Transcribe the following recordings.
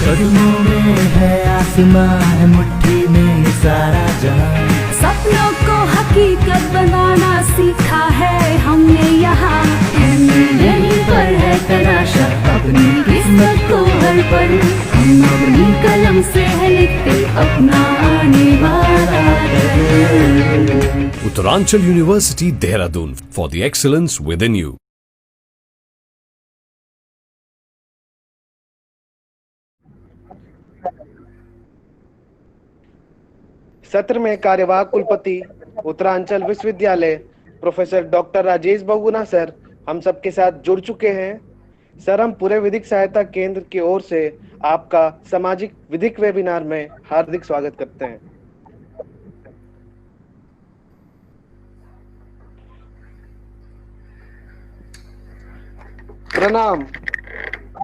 कदमों में है आसमां, है मुट्ठी में सारा जहां। सपनों को हकीकत बनाना सीखा है हमने यहाँ। यहीं पर है तराशा अपनी किस्मत को हर पल। हम अपनी कलम से है लिखते अपना आने वाला कल। Uttaranchal University, Dehradun, for the excellence within you. सत्र में कार्यवाहक कुलपति उत्तरांचल विश्वविद्यालय professor doctor Rajesh Bahuguna sir हम सबके साथ जुड़ चुके हैं। सर, हम पूरे विधिक सहायता केंद्र की ओर से आपका सामाजिक विधिक वेबिनार में हार्दिक स्वागत करते हैं। प्रणाम।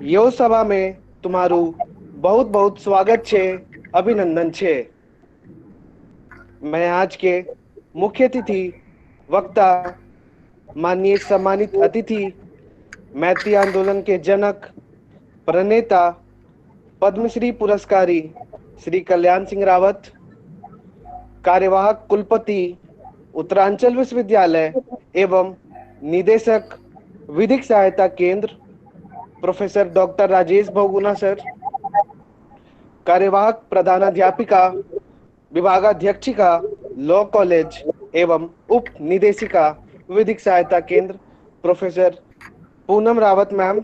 यो सभा में तुम्हारू बहुत बहुत स्वागत छे, अभिनंदन छे। मैं आज के मुख्य अतिथि वक्ता माननीय सम्मानित अतिथि मैती आंदोलन के जनक प्रणेता पद्मश्री पुरस्कारी श्री कल्याण सिंह रावत, कार्यवाहक कुलपति उत्तरांचल विश्वविद्यालय एवं निदेशक विधिक सहायता केंद्र professor doctor Rajesh Bahuguna sir, कार्यवाहक प्रधानाध्यापिका विभागाध्यक्षिका लॉ कॉलेज एवं उप निदेशिका विधिक सहायता केंद्र प्रोफेसर पूनम रावत मैम,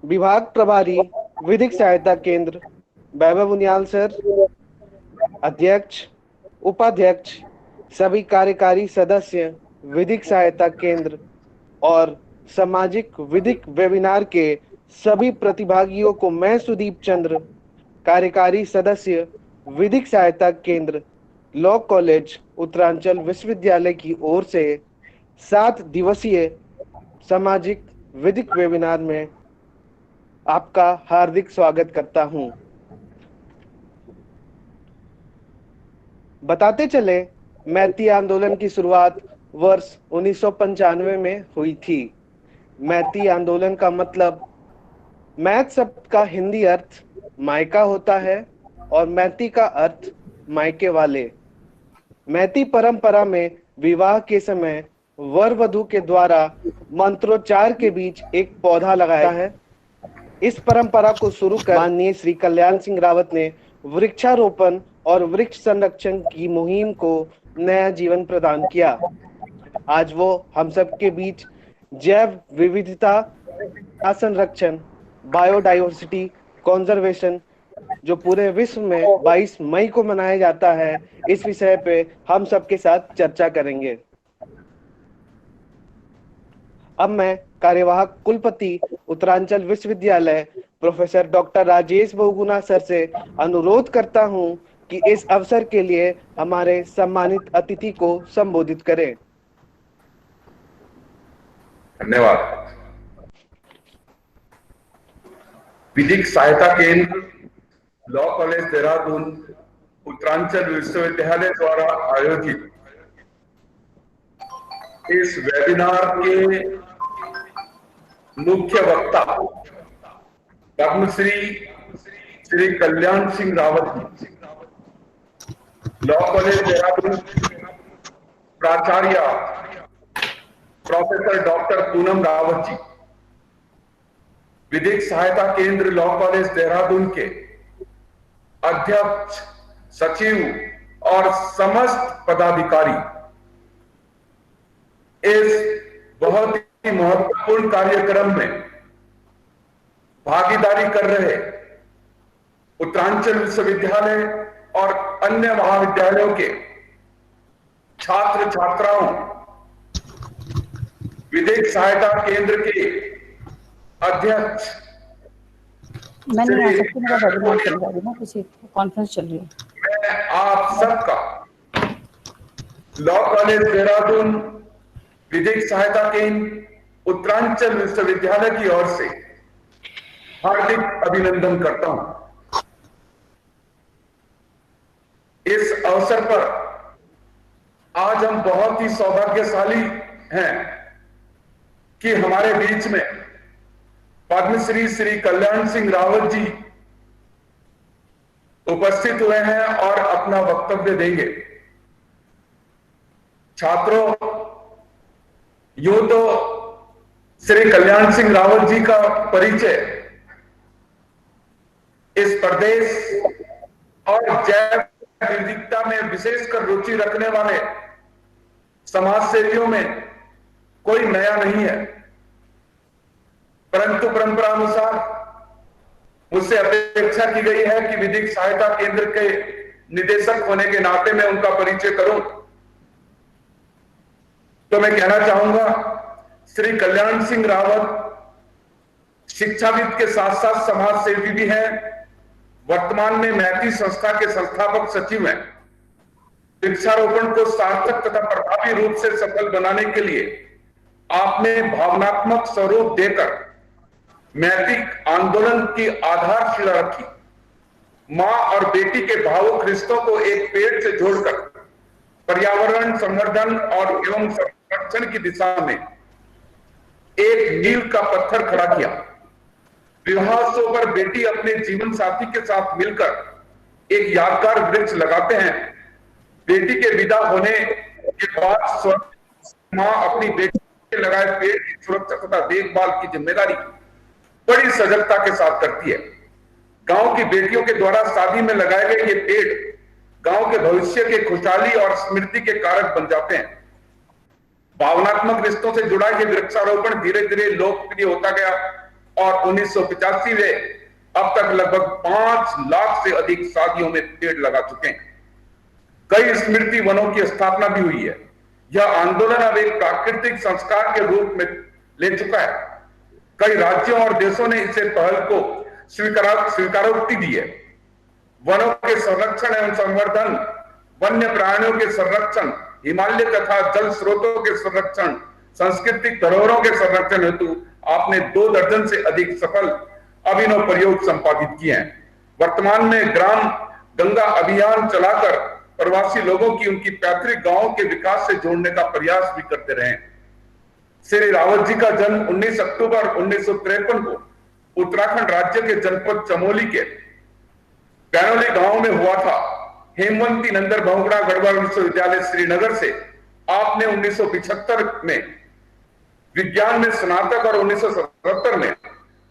विभाग प्रभारी विधिक सहायता केंद्र वैभव उनियाल सर, अध्यक्ष उपाध्यक्ष सभी कार्यकारी सदस्य विधिक सहायता केंद्र और सामाजिक विधिक वेबिनार के सभी प्रतिभागियों को मैं सुदीप चंद्र, कार्यकारी सदस्य विधिक सहायता केंद्र लॉ कॉलेज उत्तरांचल विश्वविद्यालय की ओर से 7 दिवसीय सामाजिक विधिक वेबिनार में आपका हार्दिक स्वागत करता हूं। बताते चले, मैती आंदोलन की शुरुआत वर्ष 1995 में हुई थी। मैती आंदोलन का मतलब मैथ शब्द का हिंदी अर्थ मायका होता है और मैती का अर्थ मायके वाले। मैती परंपरा में विवाह के समय वर वधू के द्वारा मंत्रोच्चार के बीच एक पौधा लगाया है। इस परंपरा को शुरू कर माननीय श्री कल्याण सिंह रावत ने वृक्षारोपण और वृक्ष संरक्षण की मुहिम को नया जीवन प्रदान किया। आज वो हम सबके बीच जैव विविधता संरक्षण, बायोडाइवर्सिटी कंजर्वेशन, जो पूरे विश्व में 22 मई को मनाया जाता है, इस विषय पे हम सबके साथ चर्चा करेंगे। अब मैं कार्यवाहक कुलपति उत्तरांचल विश्वविद्यालय professor doctor Rajesh Bahuguna sir से अनुरोध करता हूं कि इस अवसर के लिए हमारे सम्मानित अतिथि को संबोधित करें। धन्यवाद। विधिक सहायता केंद्र लॉ कॉलेज देहरादून उत्तरांचल विश्वविद्यालय द्वारा आयोजित इस वेबिनार के मुख्य वक्ता पद्मश्री श्री कल्याण सिंह रावत जी, लॉ कॉलेज देहरादून प्राचार्य प्रोफेसर डॉक्टर पूनम रावत जी, विधिक सहायता केंद्र लॉ कॉलेज देहरादून के अध्यक्ष, सचिव और समस्त पदाधिकारी, इस बहुत ही महत्वपूर्ण कार्यक्रम में भागीदारी कर रहे उत्तरांचल विश्वविद्यालय और अन्य महाविद्यालयों के छात्र छात्राओं, विधिक सहायता केंद्र के अध्यक्ष, मैंने यहाँ सबकी मेरा वेबिनार चल रहा है ना, किसी कॉन्फ्रेंस चल रही है। मैं आप सबका लॉ कॉलेज देहरादून विधिक सहायता केंद्र उत्तरांचल विश्वविद्यालय की ओर से हार्दिक अभिनंदन करता हूं। इस अवसर पर आज हम बहुत ही सौभाग्यशाली हैं कि हमारे बीच में पद्मश्री श्री कल्याण सिंह रावत जी उपस्थित हुए हैं और अपना वक्तव्य देंगे। छात्रों, यूं तो श्री कल्याण सिंह रावत जी का परिचय इस प्रदेश और जैव विविधता में विशेषकर रुचि रखने वाले समाज सेवियों में कोई नया नहीं है, परंतु परंपरा अनुसार मुझसे अपेक्षा की गई है कि विधिक सहायता केंद्र के निदेशक होने के नाते मैं उनका परिचय करूं। तो मैं कहना चाहूंगा, श्री कल्याण सिंह रावत शिक्षाविद के साथ साथ समाज सेवी भी हैं। वर्तमान में मैती संस्था के संस्थापक सचिव हैं। वृक्षारोपण को सार्थक तथा प्रभावी रूप से सफल बनाने के लिए आपने भावनात्मक स्वरूप देकर मैती आंदोलन की आधारशिला रखी। मां और बेटी के भावुक रिश्तों को एक पेड़ से जोड़कर पर्यावरण संवर्धन और एवं संरक्षण की दिशा में एक नींव का पत्थर खड़ा किया। विवाहोत्सव पर बेटी अपने जीवन साथी के साथ मिलकर एक यादगार वृक्ष लगाते हैं। बेटी के विदा होने के बाद मां अपनी बेटी के लगाए पेड़ की सुरक्षा तथा देखभाल की जिम्मेदारी बड़ी सजगता के साथ करती है। गांव की बेटियों के द्वारा शादी में लगाए गए ये पेड़ गांव के भविष्य के खुशहाली और स्मृति के कारक बन जाते हैं। भावनात्मक रिश्तों से जुड़ा ये वृक्षारोपण धीरे धीरे लोकप्रिय होता गया और 1985 में अब तक लगभग 5 लाख से अधिक शादियों में पेड़ लगा चुके हैं। कई स्मृति वनों की स्थापना भी हुई है। यह आंदोलन अब एक प्राकृतिक संस्कार के रूप में ले चुका है। कई राज्यों और देशों ने इसे पहल को स्वीकारोक्ति दी है। वनों के संरक्षण एवं संवर्धन, वन्य प्राणियों के संरक्षण, हिमालय तथा जल स्रोतों के संरक्षण, सांस्कृतिक धरोहरों के संरक्षण हेतु आपने 2 दर्जन से अधिक सफल अभिनव प्रयोग संपादित किए हैं। वर्तमान में ग्राम गंगा अभियान चलाकर प्रवासी लोगों की उनकी पैतृक गांवों के विकास से जोड़ने का प्रयास भी करते रहे। श्री रावत जी का जन्म 19 अक्टूबर 1953 को उत्तराखंड राज्य के जनपद चमोली के कैनोली गांव में हुआ था। हेमवंती नंदन बहुगुणा गढ़वाल विश्वविद्यालय श्रीनगर से आपने 1975 में विज्ञान में स्नातक और 1977 में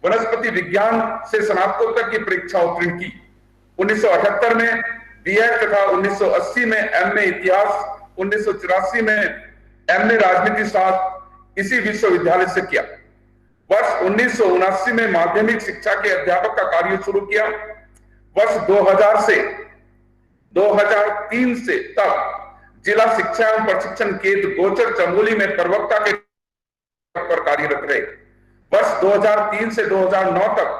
वनस्पति विज्ञान से स्नातकोत्तर की परीक्षा उत्तीर्ण की। 1978 में बीएड तथा 1980 में एमए इतिहास, 1984 में एमए राजनीति शास्त्र इसी विश्वविद्यालय से किया। वर्ष 1979 में माध्यमिक शिक्षा के अध्यापक का कार्य शुरू किया। वर्ष 2000 से 2003 से तक जिला शिक्षा एवं प्रशिक्षण केंद्र गोचर चमोली में प्रवक्ता के पर कार्यरत रहे। वर्ष 2003 से 2009 तक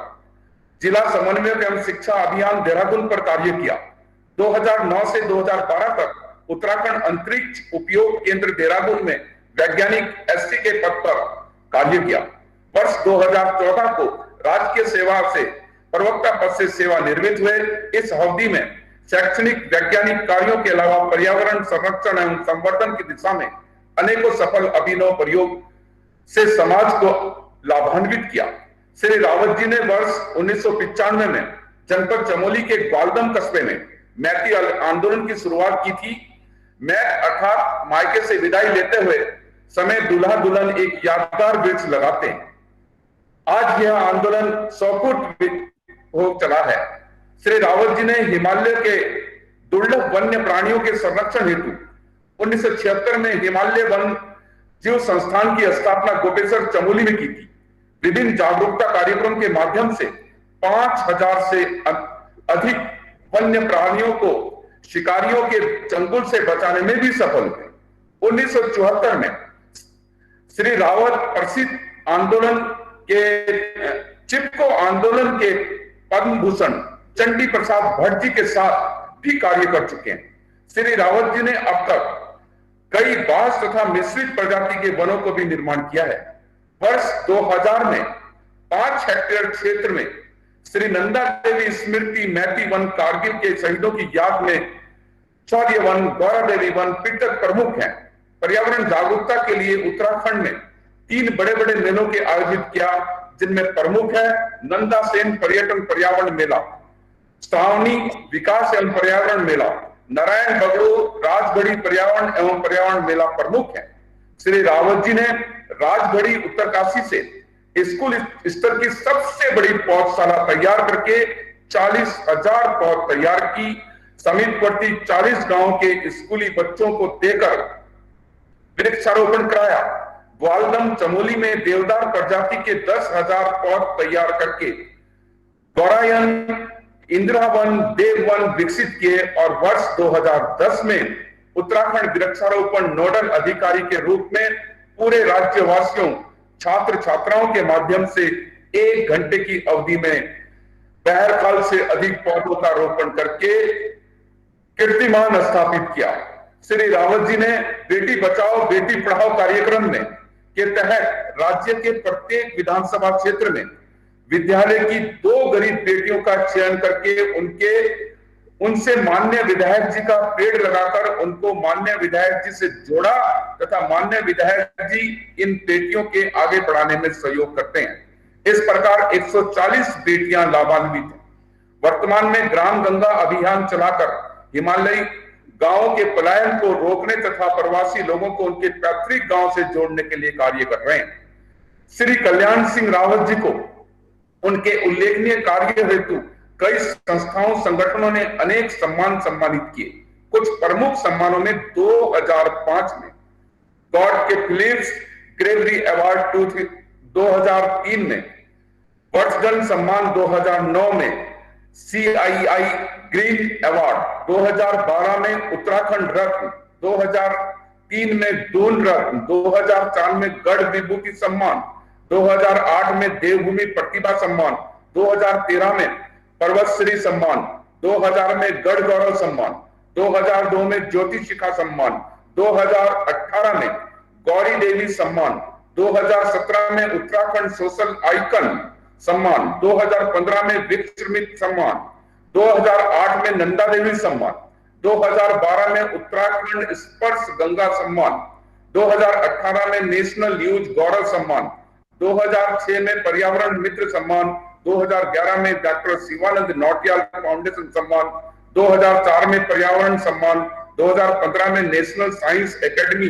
जिला समन्वयक एवं शिक्षा अभियान देहरादून पर कार्य किया। 2009 से 2012 तक उत्तराखंड अंतरिक्ष उपयोग केंद्र देहरादून में वैज्ञानिक एससी के पद पर कार्य किया। वर्ष 2014 को राजकीय सेवा से प्रवक्ता पद से सेवानिवृत्त हुए। इस अवधि में शैक्षणिक वैज्ञानिक कार्यों के अलावा पर्यावरण संरक्षण एवं संवर्धन की दिशा में अनेकों सफल अभिनव प्रयोग से समाज को लाभान्वित किया। श्री रावत जी ने वर्ष 1995 में जनपद चमोली के ग्वालदम कस्बे में मैती आंदोलन की शुरुआत की थी। मैत अर्थात मायके से विदाई लेते हुए समय दूल्हा दुल्हन एक यादगार वृक्ष लगाते हैं। आज यह आंदोलन 100 फुट हो चला है। श्री रावत जी ने हिमालय के दुर्लभ वन्य प्राणियों के संरक्षण हेतु 1976 में हिमालय वन जीव संस्थान की स्थापना गोपेश्वर चमोली में की थी। विभिन्न जागरूकता कार्यक्रम के माध्यम से 5000 से अधिक वन्य प्राणियों को शिकारियों के चंगुल से बचाने में भी सफल हुए। 1974 में श्री रावत प्रसिद्ध आंदोलन के चिपको आंदोलन के पद्म भूषण चंडी प्रसाद भट्ट जी के साथ भी कार्य कर चुके हैं। श्री रावत जी ने अब तक कई बांस तथा मिश्रित प्रजाति के वनों को भी निर्माण किया है। वर्ष 2000 में 5 हेक्टेयर क्षेत्र में श्री नंदा देवी स्मृति मैती वन कारगिल के शहीदों की याद में शौर्य वन, गौरा देवी वन पिटक प्रमुख हैं। पर्यावरण जागरूकता के लिए उत्तराखंड में 3 बड़े बड़े मेलों के आयोजित किया, जिनमें प्रमुख है नंदा सेन पर्यटन पर्यावरण मेला, श्रावणी विकास एवं पर्यावरण मेला, नारायण बगड़ू राजगढ़ी पर्यावरण एवं पर्यावरण मेला प्रमुख है। श्री रावत जी ने राजगढ़ी उत्तरकाशी से स्कूल स्तर की सबसे बड़ी पौधशाला तैयार करके 40,000 पौध तैयार की, समीपवर्ती 40 गांवों के स्कूली बच्चों को देकर वृक्षारोपण कराया। ग्वालदम चमोली में देवदार प्रजाति के 10,000 पौध तैयार करके गौरायन, इंदिरावन, देववन विकसित किए और वर्ष 2010 में उत्तराखंड वृक्षारोपण नोडल अधिकारी के रूप में पूरे राज्यवासियों, छात्र छात्राओं के माध्यम से 1 घंटे की अवधि में बहरहाल से अधिक पौधों का रोपण करके कीर्तिमान स्थापित किया। श्री रावत जी ने बेटी बचाओ बेटी पढ़ाओ कार्यक्रम में के तहत राज्य के प्रत्येक विधानसभा क्षेत्र में विद्यालय की 2 गरीब बेटियों का चयन करके उनसे माननीय विधायक जी का पेड़ लगाकर उनको माननीय विधायक जी से जोड़ा तथा माननीय विधायक जी इन बेटियों के आगे बढ़ाने में सहयोग करते हैं। इस प्रकार 140 बेटियां लाभान्वित हैं। वर्तमान में ग्राम गंगा अभियान चलाकर हिमालयी गांवों के पलायन को रोकने तथा प्रवासी लोगों को उनके पैतृक गांव से जोड़ने के लिए कार्य कर रहे हैं। श्री कल्याण सिंह रावत जी को उनके उल्लेखनीय कार्य हेतु कई संस्थाओं संगठनों ने अनेक सम्मानित किए। कुछ प्रमुख सम्मानों में 2005 में गॉड के फिलिप्स ग्रेवरी अवार्ड 2003 में, वर्षगंज सम्मान 2009 में, CII ग्रीन अवार्ड 2012 में, उत्तराखंड रत्न 2003 में, दून रत्न 2004 में, गढ़ विभूति सम्मान 2008 में, देवभूमि प्रतिभा सम्मान 2013 में, पर्वतश्री सम्मान 2000 में, गढ़ गौरव सम्मान 2002 में, ज्योति शिखा सम्मान 2018 में, गौरी देवी सम्मान 2017 में, उत्तराखंड सोशल आइकन सम्मान 2015 में, विक्रमित सम्मान 2008 में, नंदा देवी सम्मान 2012 में, उत्तराखंड स्पर्श गंगा सम्मान 2018 में, नेशनल यूथ गौरव सम्मान 2006 में, पर्यावरण मित्र सम्मान 2011 में, डॉक्टर शिवानंद नौटियाल फाउंडेशन सम्मान 2004 में, पर्यावरण सम्मान 2015 में, national science academy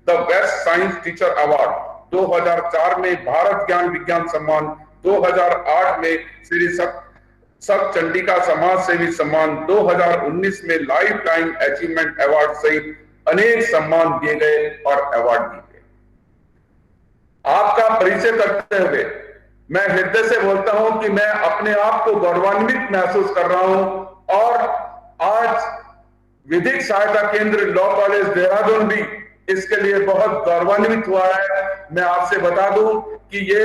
the best science teacher award 2004 में, भारत ज्ञान विज्ञान सम्मान 2008 में, श्री सब चंडिका समाज सेवी सम्मान 2019 में, लाइफ टाइम अचीवमेंट अवार्ड सहित अनेक सम्मान दिए गए और अवार्ड दिए गए। आपका परिचय करते हुए मैं हृदय से बोलता हूं कि मैं अपने आप को गौरवान्वित महसूस कर रहा हूं और आज विधिक सहायता केंद्र लॉ कॉलेज देहरादून भी इसके लिए बहुत गौरवान्वित हुआ है। मैं आपसे बता दूं कि ये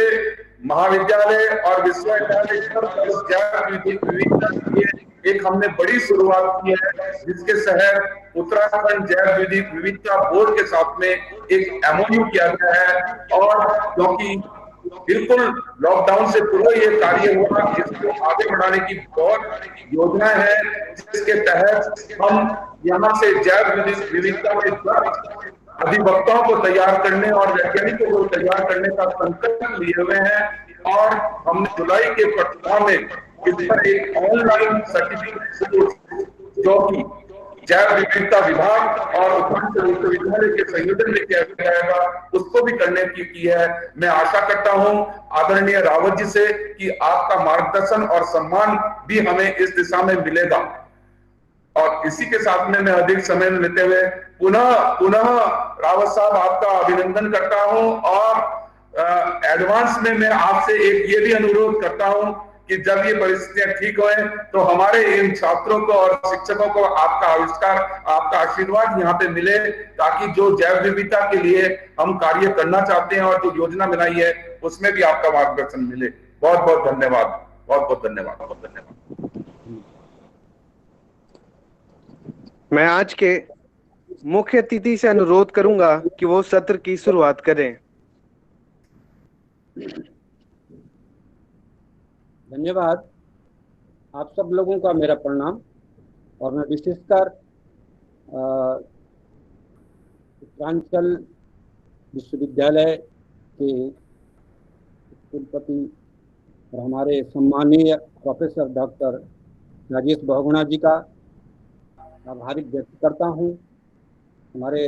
महाविद्यालय और विश्वविद्यालय एक हमने बड़ी शुरुआत की है, जिसके शहर उत्तराखंड जैव विविधता बोर्ड के साथ में एक MOU किया गया है और क्योंकि बिल्कुल लॉकडाउन से पूर्व ये कार्य हुआ, इसको आगे बढ़ाने की बहुत योजना है, जिसके तहत हम यहाँ से जैव विविधता में अधिवक्ताओं को तैयार करने और वैज्ञानिकों को तैयार करने का संकल्प लिए हुए हैं और हमने जुलाई के पटना में इस पर एक ऑनलाइन सर्टिफिकेट जो कि जैव विविधता विभाग और उत्तराखंड विश्वविद्यालय के संयोजन में किया जाएगा, उसको भी करने की है। मैं आशा करता हूं आदरणीय रावत जी से कि आपका मार्गदर्शन और सम्मान भी हमें इस दिशा में मिलेगा। और इसी के साथ में मैं अधिक समय लेते हुए पुनः रावत साहब आपका अभिनंदन करता हूं और एडवांस में मैं आपसे एक ये भी अनुरोध करता हूं कि जब ये परिस्थितियां ठीक होए तो हमारे इन छात्रों को और शिक्षकों को आपका आविष्कार, आपका आशीर्वाद यहाँ पे मिले, ताकि जो जैव विविधता के लिए हम कार्य करना चाहते हैं और जो योजना बनाई है उसमें भी आपका मार्गदर्शन मिले। बहुत बहुत धन्यवाद, बहुत बहुत धन्यवाद, बहुत धन्यवाद। मैं आज के मुख्य अतिथि से अनुरोध करूंगा कि वो सत्र की शुरुआत करें। धन्यवाद। आप सब लोगों का मेरा प्रणाम और मैं विशेषकर उत्तरांचल विश्वविद्यालय के कुलपति और हमारे सम्मानीय प्रोफेसर डॉक्टर राजेश बहुगुणा जी का आभार व्यक्त करता हूँ। हमारे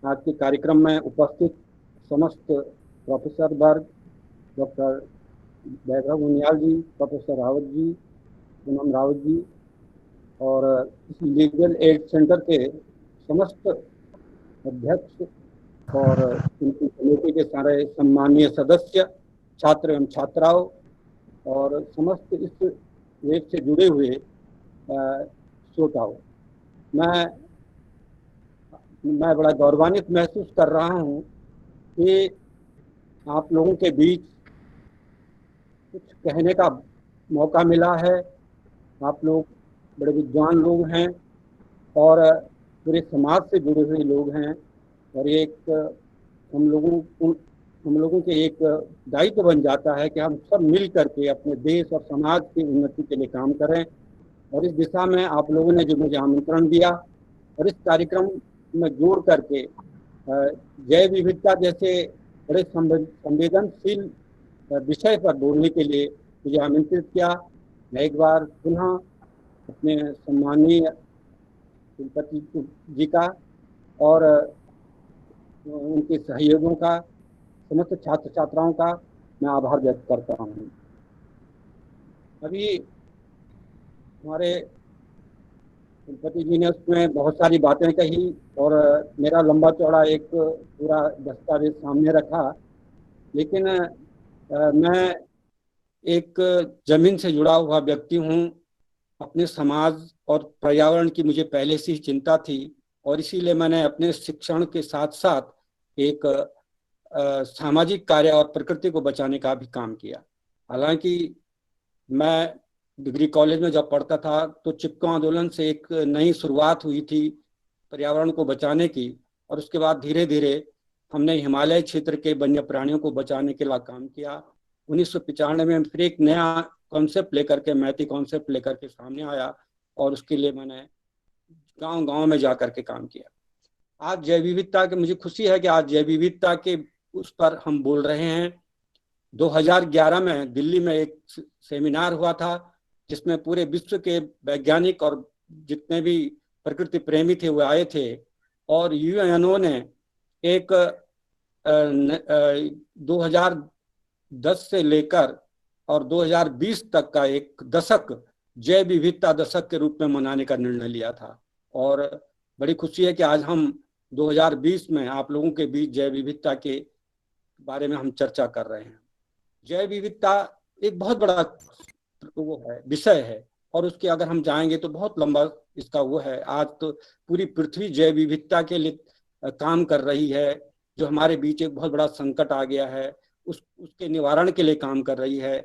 आज के कार्यक्रम में उपस्थित समस्त प्रोफेसर वर्ग, डॉक्टर वैभव उनियाल जी, प्रोफेसर रावत जी, पूनम रावत जी और इस लीगल एड सेंटर के समस्त अध्यक्ष और इनकी कमेटी के सारे सम्मानीय सदस्य, छात्र एवं छात्राओं और समस्त इस वेब से जुड़े हुए श्रोताओं, मैं बड़ा गौरवान्वित महसूस कर रहा हूँ कि आप लोगों के बीच कुछ कहने का मौका मिला है। आप लोग बड़े विद्वान लोग हैं और पूरे समाज से जुड़े हुए लोग हैं और एक हम लोगों के एक दायित्व बन जाता है कि हम सब मिल करके अपने देश और समाज की उन्नति के लिए काम करें। और इस दिशा में आप लोगों ने जो मुझे आमंत्रण दिया और इस कार्यक्रम में जोड़ करके जैव विविधता जैसे बड़े संवेदनशील विषय पर बोलने के लिए मुझे आमंत्रित किया, मैं एक बार पुनः अपने सम्मानीय कुलपति जी का और उनके सहयोगियों का, समस्त छात्र छात्राओं का मैं आभार व्यक्त करता हूँ। अभी हमारे कुलपति जी ने उसमें बहुत सारी बातें कही और मेरा लंबा चौड़ा एक पूरा दस्तावेज सामने रखा, लेकिन मैं एक जमीन से जुड़ा हुआ व्यक्ति हूँ। अपने समाज और पर्यावरण की मुझे पहले से ही चिंता थी और इसीलिए मैंने अपने शिक्षण के साथ साथ एक सामाजिक कार्य और प्रकृति को बचाने का भी काम किया। हालांकि मैं डिग्री कॉलेज में जब पढ़ता था तो चिपको आंदोलन से एक नई शुरुआत हुई थी पर्यावरण को बचाने की और उसके बाद धीरे धीरे हमने हिमालय क्षेत्र के वन्य प्राणियों को बचाने के लिए काम किया। 1995 में फिर एक नया कॉन्सेप्ट लेकर के, मैती कॉन्सेप्ट लेकर के सामने आया और उसके लिए मैंने गांव-गांव में जाकर के काम किया। आज जैव विविधता की मुझे खुशी है कि आज जैव विविधता के उस पर हम बोल रहे हैं। 2011 में दिल्ली में एक सेमिनार हुआ था जिसमें पूरे विश्व के वैज्ञानिक और जितने भी प्रकृति प्रेमी थे वो आए थे और यूएनओ ने एक 2010 से लेकर और 2020 तक का एक दशक जैव विविधता दशक के रूप में मनाने का निर्णय लिया था और बड़ी खुशी है कि आज हम 2020 में आप लोगों के बीच जैव विविधता के बारे में हम चर्चा कर रहे हैं। जैव विविधता एक बहुत बड़ा वो है, विषय है और उसके अगर हम जाएंगे तो बहुत लंबा इसका वो है। आज तो पूरी पृथ्वी जैव विविधता के लिए काम कर रही है। जो हमारे बीच एक बहुत बड़ा संकट आ गया है उसके निवारण के लिए काम कर रही है।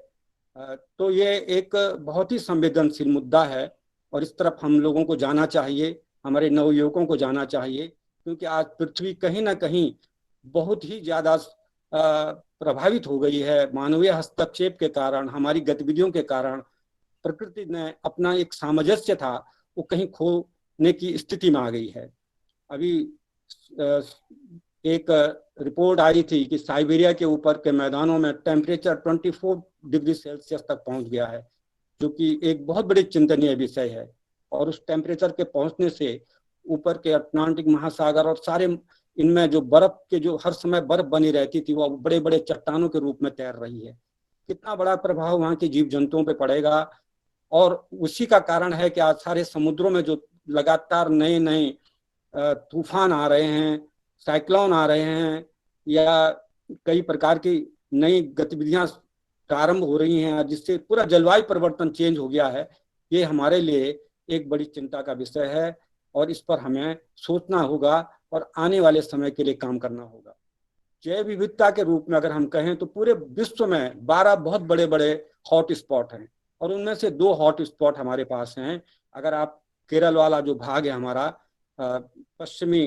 तो ये एक बहुत ही संवेदनशील मुद्दा है और इस तरफ हम लोगों को जाना चाहिए, हमारे नवयुवकों को जाना चाहिए, क्योंकि आज पृथ्वी कहीं ना कहीं बहुत ही ज़्यादा प्रभावित हो गई है मानवीय हस्तक्षेप के कारण, हमारी गतिविधियों के कारण। प्रकृति ने अपना एक सामंजस्य था वो कहीं खोने की स्थिति में आ गई है। अभी एक रिपोर्ट आई थी कि साइबेरिया के ऊपर के मैदानों में टेम्परेचर 24 डिग्री सेल्सियस तक पहुंच गया है, जो कि एक बहुत बड़ी चिंतनीय विषय है। और उस टेम्परेचर के पहुंचने से ऊपर के अटलांटिक महासागर और सारे इनमें जो बर्फ के जो हर समय बर्फ बनी रहती थी वो बड़े बड़े चट्टानों के रूप में तैर रही है। कितना बड़ा प्रभाव वहाँ के जीव जंतुओं पे पड़ेगा। और उसी का कारण है कि आज सारे समुद्रों में जो लगातार नए नए तूफान आ रहे हैं, साइक्लोन आ रहे हैं या कई प्रकार की नई गतिविधियां प्रारंभ हो रही हैं जिससे पूरा जलवायु परिवर्तन चेंज हो गया है। ये हमारे लिए एक बड़ी चिंता का विषय है और इस पर हमें सोचना होगा और आने वाले समय के लिए काम करना होगा। जैव विविधता के रूप में अगर हम कहें तो पूरे विश्व में 12 बहुत बड़े बड़े हॉट स्पॉट हैं और उनमें से 2 हॉट स्पॉट हमारे पास हैं। अगर आप केरल वाला जो भाग है हमारा पश्चिमी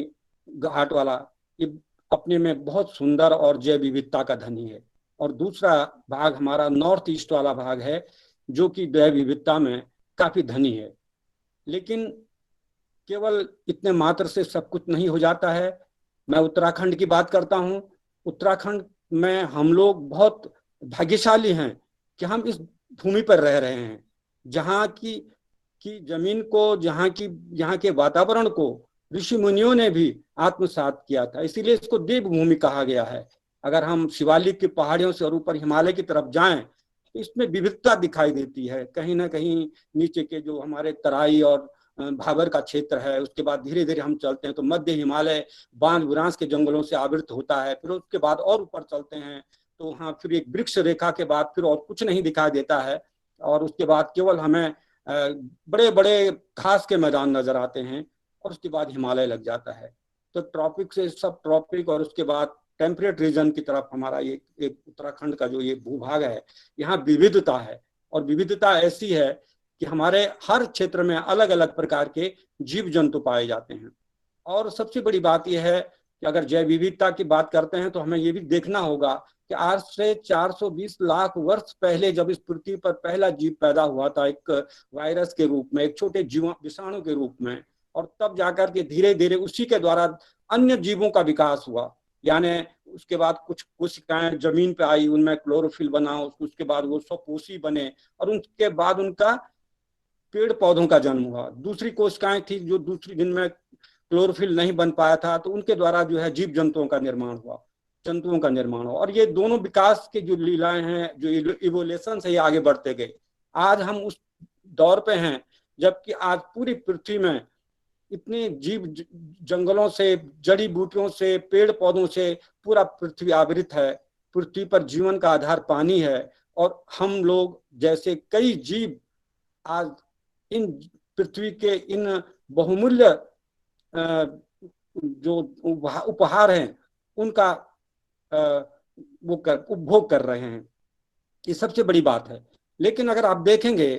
घाट वाला, ये अपने में बहुत सुंदर और जैव विविधता का धनी है, और दूसरा भाग हमारा नॉर्थ ईस्ट वाला भाग है जो कि जैव विविधता में काफी धनी है। लेकिन केवल इतने मात्र से सब कुछ नहीं हो जाता है। मैं उत्तराखंड की बात करता हूँ। उत्तराखंड में हम लोग बहुत भाग्यशाली हैं कि हम इस भूमि पर रह रहे हैं, जहाँ की जमीन को, यहाँ के वातावरण को ऋषि मुनियों ने भी आत्मसात किया था, इसीलिए इसको देवभूमि कहा गया है। अगर हम शिवालिक की पहाड़ियों से और ऊपर हिमालय की तरफ जाएं तो इसमें विविधता दिखाई देती है। कहीं ना कहीं नीचे के जो हमारे तराई और भाबर का क्षेत्र है, उसके बाद धीरे धीरे हम चलते हैं तो मध्य हिमालय बांस बुरांस के जंगलों से आवृत होता है। फिर उसके बाद और ऊपर चलते हैं तो वहाँ फिर एक वृक्ष रेखा के बाद फिर और कुछ नहीं दिखाई देता है, और उसके बाद केवल हमें बड़े बड़े घास के मैदान नजर आते हैं, और उसके बाद हिमालय लग जाता है। तो ट्रॉपिक से सब ट्रॉपिक और उसके बाद टेम्परेट रीजन की तरफ हमारा ये एक उत्तराखंड का जो ये भूभाग है, यहाँ विविधता है। और विविधता ऐसी है कि हमारे हर क्षेत्र में अलग अलग प्रकार के जीव जंतु पाए जाते हैं। और सबसे बड़ी बात यह है कि अगर जैव विविधता की बात करते हैं तो हमें ये भी देखना होगा कि आज से 420 लाख वर्ष पहले जब इस पृथ्वी पर पहला जीव पैदा हुआ था, एक वायरस के रूप में, एक छोटे विषाणु के रूप में, और तब जाकर के धीरे धीरे उसी के द्वारा अन्य जीवों का विकास हुआ। यानी उसके बाद कुछ कोशिकाएं जमीन पे आई, उनमें क्लोरोफिल बना, उसके बाद वो स्वपोषी बने, और उनके बाद उनका पेड़ पौधों का जन्म हुआ। दूसरी कोशिकाएं थी जो दूसरी जिनमें क्लोरोफिल नहीं बन पाया था, तो उनके द्वारा जो है जीव जंतुओं का निर्माण हुआ। और ये दोनों विकास के जो लीलाएं हैं, जो इवोल्यूशन से ये आगे बढ़ते गए। आज हम उस दौर पे हैं जबकि आज पूरी पृथ्वी में इतने जीव जंगलों से, जड़ी बूटियों से, पेड़ पौधों से पूरा पृथ्वी आवृत है। पृथ्वी पर जीवन का आधार पानी है, और हम लोग जैसे कई जीव आज इन पृथ्वी के इन बहुमूल्य जो उपहार हैं उनका उपभोग कर रहे हैं। ये सबसे बड़ी बात है। लेकिन अगर आप देखेंगे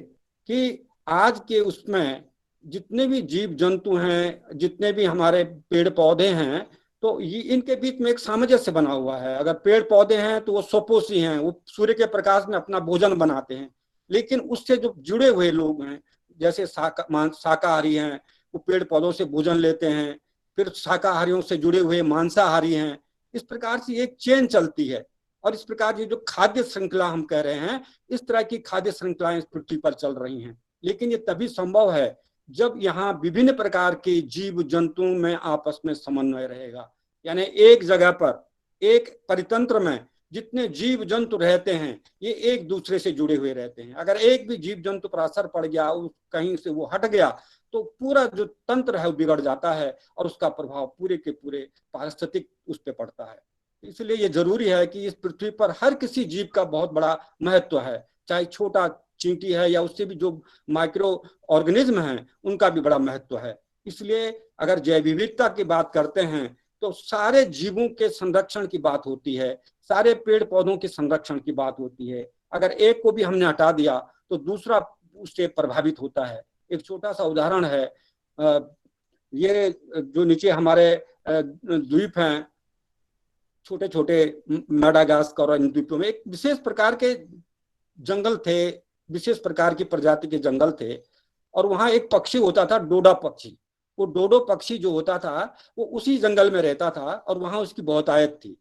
कि आज के उसमें जितने भी जीव जंतु हैं, जितने भी हमारे पेड़ पौधे हैं, तो ये इनके बीच में एक सामंजस्य बना हुआ है। अगर पेड़ पौधे हैं तो वो स्वपोषी हैं, वो सूर्य के प्रकाश में अपना भोजन बनाते हैं। लेकिन उससे जो जुड़े हुए लोग हैं, जैसे शाकाहारी हैं, वो पेड़ पौधों से भोजन लेते हैं, फिर शाकाहारियों से जुड़े हुए मांसाहारी हैं। इस प्रकार से एक चेन चलती है, और इस प्रकार की जो खाद्य श्रृंखला हम कह रहे हैं, इस तरह की खाद्य श्रृंखलाएं इस पृथ्वी पर चल रही हैं। लेकिन ये तभी संभव है जब यहाँ विभिन्न प्रकार के जीव जंतुओं में आपस में समन्वय रहेगा। यानी एक जगह पर, एक परितंत्र में जितने जीव जंतु रहते हैं, ये एक दूसरे से जुड़े हुए रहते हैं। अगर एक भी जीव जंतु पर असर पड़ गया, कहीं से वो हट गया, तो पूरा जो तंत्र है वो बिगड़ जाता है, और उसका प्रभाव पूरे के पूरे पारिस्थितिक उस पर पड़ता है। इसलिए ये जरूरी है कि इस पृथ्वी पर हर किसी जीव का बहुत बड़ा महत्व है, चाहे छोटा चींटी है या उससे भी जो माइक्रो ऑर्गेनिज्म हैं उनका भी बड़ा महत्व है। इसलिए अगर जैव विविधता की बात करते हैं तो सारे जीवों के संरक्षण की बात होती है, सारे पेड़ पौधों के संरक्षण की बात होती है। अगर एक को भी हमने हटा दिया तो दूसरा उससे प्रभावित होता है। एक छोटा सा उदाहरण है, ये जो नीचे हमारे द्वीप हैं, छोटे छोटे मेडागास्कर और इन द्वीपों में एक विशेष प्रकार के जंगल थे, विशेष प्रकार की प्रजाति के जंगल थे, और वहां एक पक्षी होता था, डोडा पक्षी। वो डोडो पक्षी जो होता था वो उसी जंगल में रहता था, और वहां उसकी बहुतायत थी।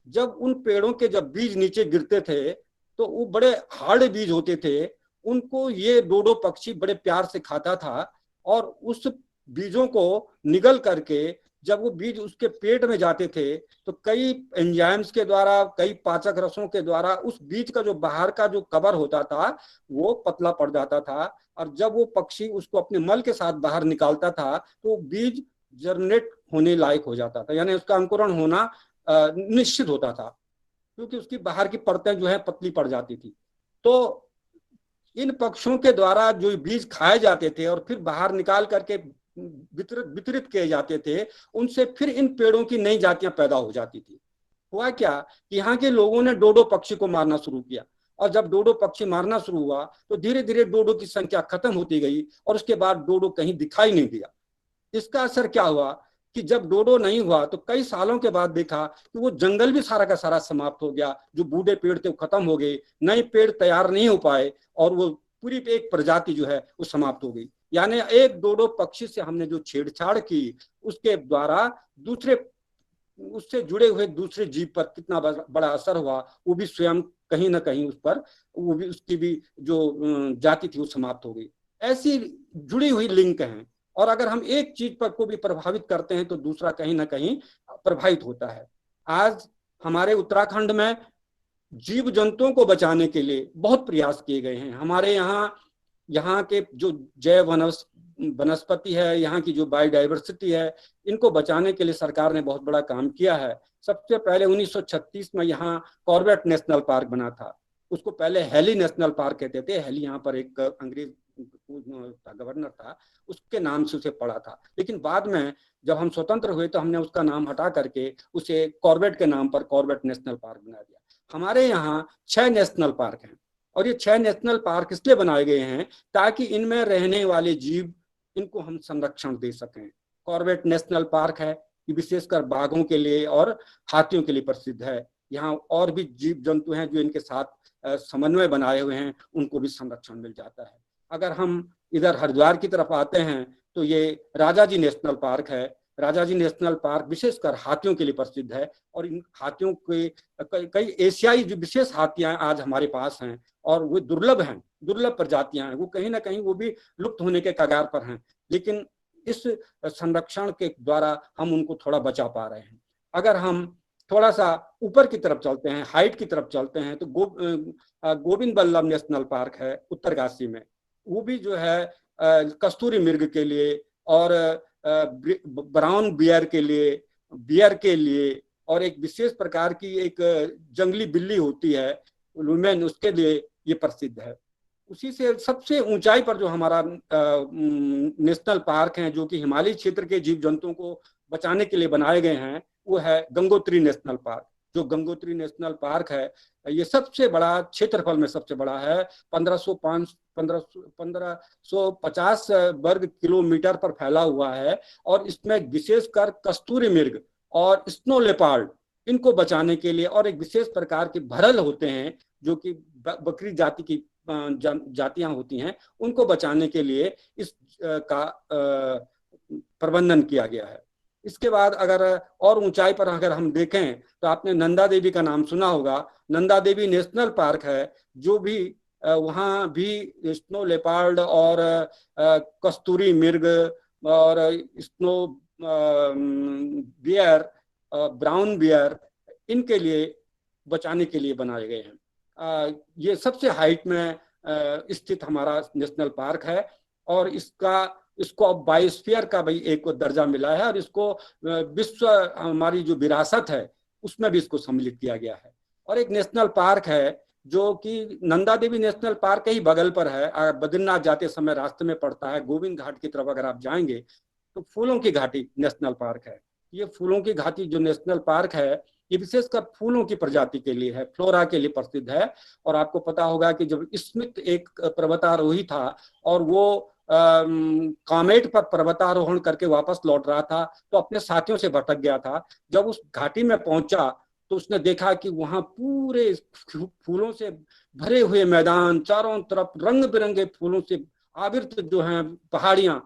जब उन पेड़ों के जब बीज नीचे गिरते थे तो वो बड़े हार्ड बीज होते थे, उनको ये डोडो पक्षी बड़े प्यार से खाता था, और उस बीजों को निगल करके जब वो बीज उसके पेट में जाते थे तो कई एंजाइम्स के द्वारा, कई पाचक रसों के द्वारा उस बीज का जो बाहर का जो कवर होता था वो पतला पड़ जाता था, और जब वो पक्षी उसको अपने मल के साथ बाहर निकालता था तो बीज जर्मिनेट होने लायक हो जाता था, यानी उसका अंकुरण होना निश्चित होता था, क्योंकि उसकी बाहर की परतें जो है पतली पड़ जाती थी। तो इन पक्षियों के द्वारा जो बीज खाए जाते थे और फिर बाहर निकाल करके वितरित किए जाते थे, उनसे फिर इन पेड़ों की नई जातियां पैदा हो जाती थी। हुआ क्या कि यहाँ के लोगों ने डोडो पक्षी को मारना शुरू किया, और जब डोडो पक्षी मारना शुरू हुआ तो धीरे धीरे डोडो की संख्या खत्म होती गई, और उसके बाद डोडो कहीं दिखाई नहीं दिया। इसका असर क्या हुआ कि जब डोडो नहीं हुआ तो कई सालों के बाद देखा कि वो जंगल भी सारा का सारा समाप्त हो गया। जो बूढ़े पेड़ थे वो खत्म हो गए, नए पेड़ तैयार नहीं हो पाए, और वो पूरी एक प्रजाति जो है वो समाप्त हो गई। यानी एक डोडो पक्षी से हमने जो छेड़छाड़ की, उसके द्वारा दूसरे उससे जुड़े हुए दूसरे जीव पर कितना बड़ा असर हुआ, वो भी स्वयं कहीं ना कहीं उस पर, वो भी उसकी भी जो जाति थी वो समाप्त हो गई। ऐसी जुड़ी हुई लिंक हैं, और अगर हम एक चीज पर को भी प्रभावित करते हैं तो दूसरा कहीं ना कहीं प्रभावित होता है। आज हमारे उत्तराखंड में जीव जंतुओं को बचाने के लिए बहुत प्रयास किए गए हैं। हमारे यहाँ के जो जैव वनस्पति है, यहाँ की जो बायोडाइवर्सिटी है, इनको बचाने के लिए सरकार ने बहुत बड़ा काम किया है। सबसे पहले 1936 में यहाँ कॉर्बेट नेशनल पार्क बना था। उसको पहले हेली नेशनल पार्क कहते थे। हेली यहाँ पर एक अंग्रेज गवर्नर था, उसके नाम से उसे पड़ा था। लेकिन बाद में जब हम स्वतंत्र हुए तो हमने उसका नाम हटा करके उसे कॉर्बेट के नाम पर कॉर्बेट नेशनल पार्क बना दिया। हमारे यहाँ 6 नेशनल पार्क हैं, और ये 6 नेशनल पार्क इसलिए बनाए गए हैं ताकि इनमें रहने वाले जीव, इनको हम संरक्षण दे सकें। कॉर्बेट नेशनल पार्क है, ये विशेषकर बाघों के लिए और हाथियों के लिए प्रसिद्ध है। यहाँ और भी जीव जंतु हैं जो इनके साथ समन्वय बनाए हुए हैं, उनको भी संरक्षण मिल जाता है। अगर हम इधर हरिद्वार की तरफ आते हैं तो ये राजाजी नेशनल पार्क है। राजाजी नेशनल पार्क विशेषकर हाथियों के लिए प्रसिद्ध है, और इन हाथियों के कई एशियाई जो विशेष हाथियां आज हमारे पास हैं, और वो दुर्लभ हैं, दुर्लभ प्रजातियां हैं, वो कहीं ना कहीं वो भी लुप्त होने के कगार पर हैं। लेकिन इस संरक्षण के द्वारा हम उनको थोड़ा बचा पा रहे हैं। अगर हम थोड़ा सा ऊपर की तरफ चलते हैं, हाइट की तरफ चलते हैं, तो गोविंद बल्लभ नेशनल पार्क है उत्तरकाशी में। वो भी जो है कस्तूरी मृग के लिए और ब्राउन बियर के लिए और एक विशेष प्रकार की एक जंगली बिल्ली होती है लुमेन, उसके लिए ये प्रसिद्ध है। उसी से सबसे ऊंचाई पर जो हमारा नेशनल पार्क है, जो कि हिमालय क्षेत्र के जीव जंतुओं को बचाने के लिए बनाए गए हैं, वो है गंगोत्री नेशनल पार्क। जो गंगोत्री नेशनल पार्क है, ये सबसे बड़ा क्षेत्रफल में सबसे बड़ा है। 1550 वर्ग किलोमीटर पर फैला हुआ है, और इसमें विशेषकर कस्तूरी मृग और स्नो लेपर्ड, इनको बचाने के लिए, और एक विशेष प्रकार के भरल होते हैं जो कि बकरी जाति की जातियां होती हैं, उनको बचाने के लिए इस का प्रबंधन किया गया है। इसके बाद अगर और ऊंचाई पर अगर हम देखें तो आपने नंदा देवी का नाम सुना होगा। नंदा देवी नेशनल पार्क है, जो भी वहाँ भी स्नो लेपर्ड और कस्तूरी मृग और स्नो बियर, ब्राउन बियर, इनके लिए बचाने के लिए बनाए गए हैं। ये सबसे हाइट में स्थित हमारा नेशनल पार्क है, और इसको अब बायोस्फीयर का भाई एक दर्जा मिला है, और इसको विश्व हमारी जो विरासत है उसमें भी इसको सम्मिलित किया गया है। और एक नेशनल पार्क है जो कि नंदा देवी नेशनल पार्क के ही बगल पर है, बद्रीनाथ जाते समय रास्ते में पड़ता है। गोविंद घाट की तरफ अगर आप जाएंगे तो फूलों की घाटी नेशनल पार्क है। ये फूलों की घाटी जो नेशनल पार्क है, ये विशेषकर फूलों की प्रजाति के लिए है, फ्लोरा के लिए प्रसिद्ध है। और आपको पता होगा कि जब स्मिथ एक पर्वतारोही था और वो कामेट पर पर्वतारोहण करके वापस लौट रहा था, तो अपने साथियों से भटक गया था। जब उस घाटी में पहुंचा तो उसने देखा कि वहां पूरे फूलों से भरे हुए मैदान, चारों तरफ रंग बिरंगे फूलों से आवृत जो हैं पहाड़ियां,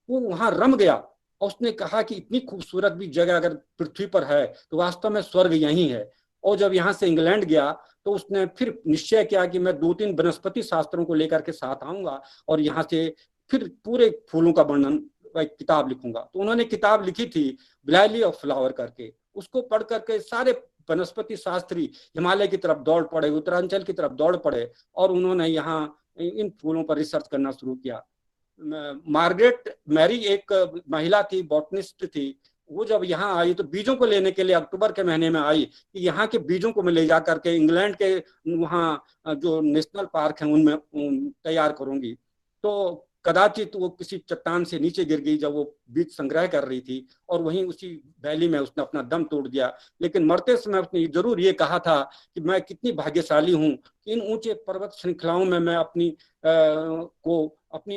वो वहां रम गया। और उसने कहा कि इतनी खूबसूरत भी जगह अगर पृथ्वी पर है तो वास्तव में स्वर्ग यही है। और जब यहाँ से इंग्लैंड गया तो उसने फिर निश्चय किया कि मैं 2-3 वनस्पति शास्त्रों को लेकर के साथ आऊंगा, और यहाँ से फिर पूरे फूलों का वर्णन एक किताब लिखूंगा। तो उन्होंने किताब लिखी थी वैली ऑफ फ्लावर करके। उसको पढ़ करके सारे वनस्पति शास्त्री हिमालय की तरफ दौड़ पड़े, उत्तरांचल की तरफ दौड़ पड़े, और उन्होंने यहाँ इन फूलों पर रिसर्च करना शुरू किया। मार्गरेट मैरी एक महिला थी, बॉटनिस्ट थी। वो जब यहाँ आई तो बीजों को लेने के लिए अक्टूबर के महीने में आई कि यहाँ के बीजों को मैं ले जा करके इंग्लैंड के वहाँ जो नेशनल पार्क हैं उनमें तैयार करूंगी। तो कदाचित वो किसी चट्टान से नीचे गिर गई जब वो बीज संग्रह कर रही थी, और वहीं उसी वैली में उसने अपना दम तोड़ दिया। लेकिन मरते समय उसने जरूर ये कहा था कि मैं कितनी भाग्यशाली हूँ कि इन ऊंचे पर्वत श्रृंखलाओं में मैं अपनी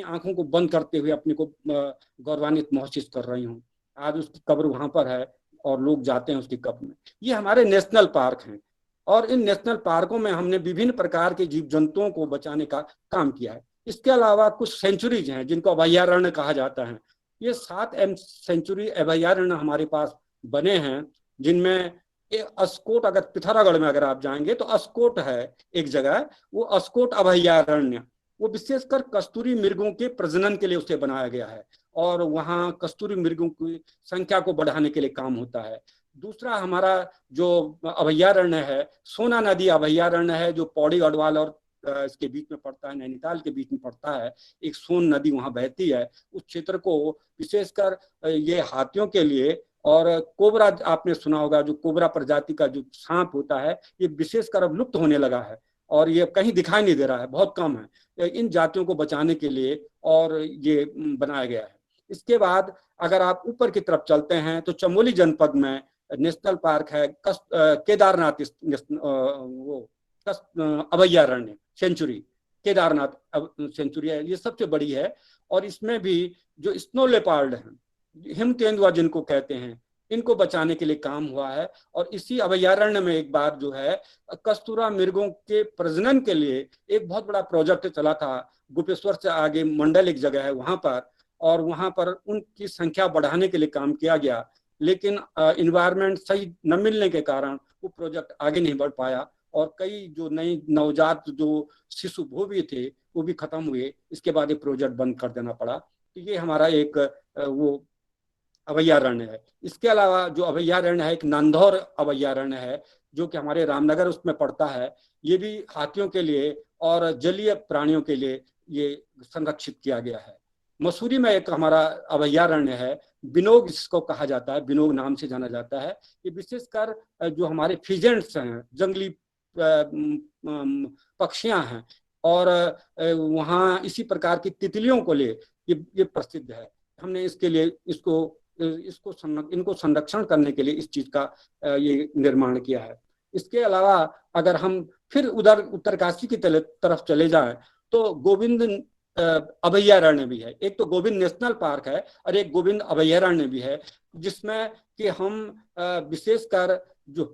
आंखों को बंद करते हुए अपने को गौरवान्वित महसूस कर रही हूँ। आज उसकी कब्र वहां पर है और लोग जाते हैं उसकी कब्र में। ये हमारे नेशनल पार्क हैं, और इन नेशनल पार्कों में हमने विभिन्न प्रकार के जीव जंतुओं को बचाने का काम किया है। इसके अलावा कुछ सेंचुरीज हैं जिनको अभयारण्य कहा जाता है। ये 7 सेंचुरी अभयारण्य हमारे पास बने हैं, जिनमें अस्कोट, अगर पिथौरागढ़ में अगर आप जाएंगे तो अस्कोट है एक जगह, वो अस्कोट अभयारण्य, वो विशेषकर कस्तूरी मृगों के प्रजनन के लिए उसे बनाया गया है और वहाँ कस्तूरी मृगों की संख्या को बढ़ाने के लिए काम होता है। दूसरा हमारा जो अभयारण्य है, सोना नदी अभयारण्य है, जो पौड़ी गढ़वाल और इसके बीच में पड़ता है, नैनीताल के बीच में पड़ता है। एक सोन नदी वहाँ बहती है। उस क्षेत्र को विशेषकर ये हाथियों के लिए, और कोबरा आपने सुना होगा, जो कोबरा प्रजाति का जो सांप होता है, ये विशेषकर अब लुप्त होने लगा है और ये कहीं दिखाई नहीं दे रहा है, बहुत कम है। इन जातियों को बचाने के लिए और ये बनाया गया है। इसके बाद अगर आप ऊपर की तरफ चलते हैं तो चमोली जनपद में नेशनल पार्क है, केदारनाथ वो अभयारण्य सेंचुरी, केदारनाथ सेंचुरी है, ये सबसे बड़ी है। और इसमें भी जो स्नो लेपर्ड हैं, हिम तेंदुआ जिनको कहते हैं, इनको बचाने के लिए काम हुआ है। और इसी अभयारण्य में एक बार जो है कस्तूरा मृगों के प्रजनन के लिए एक बहुत बड़ा प्रोजेक्ट चला था। गोपेश्वर से आगे मंडल एक जगह है वहां पर, और वहां पर उनकी संख्या बढ़ाने के लिए काम किया गया, लेकिन इन्वायरमेंट सही न मिलने के कारण वो प्रोजेक्ट आगे नहीं बढ़ पाया और कई जो नई नवजात जो शिशु भोवी थे वो भी खत्म हुए। इसके बाद ये प्रोजेक्ट बंद कर देना पड़ा। तो ये हमारा एक वो अभयारण्य है। इसके अलावा जो अभयारण्य है, एक नंदौर अभयारण्य है जो कि हमारे रामनगर उसमें पड़ता है। ये भी हाथियों के लिए और जलीय प्राणियों के लिए ये संरक्षित किया गया है। मसूरी में एक हमारा अभयारण्य है, बिनोग जिसको कहा जाता है, बिनोग नाम से जाना जाता है। ये विशेषकर जो हमारे फिजेंट्स हैं, जंगली पक्षियां हैं, और वहाँ इसी प्रकार की तितलियों को ले ये प्रसिद्ध है। हमने इसके लिए इनको संरक्षण करने के लिए इस चीज का ये निर्माण किया है। इसके अलावा अगर हम फिर उधर उत्तरकाशी की तरफ चले जाएं तो गोविंद अभयारण्य भी है। एक तो गोविंद नेशनल पार्क है और एक गोविंद अभयारण्य भी है, जिसमें कि हम विशेषकर जो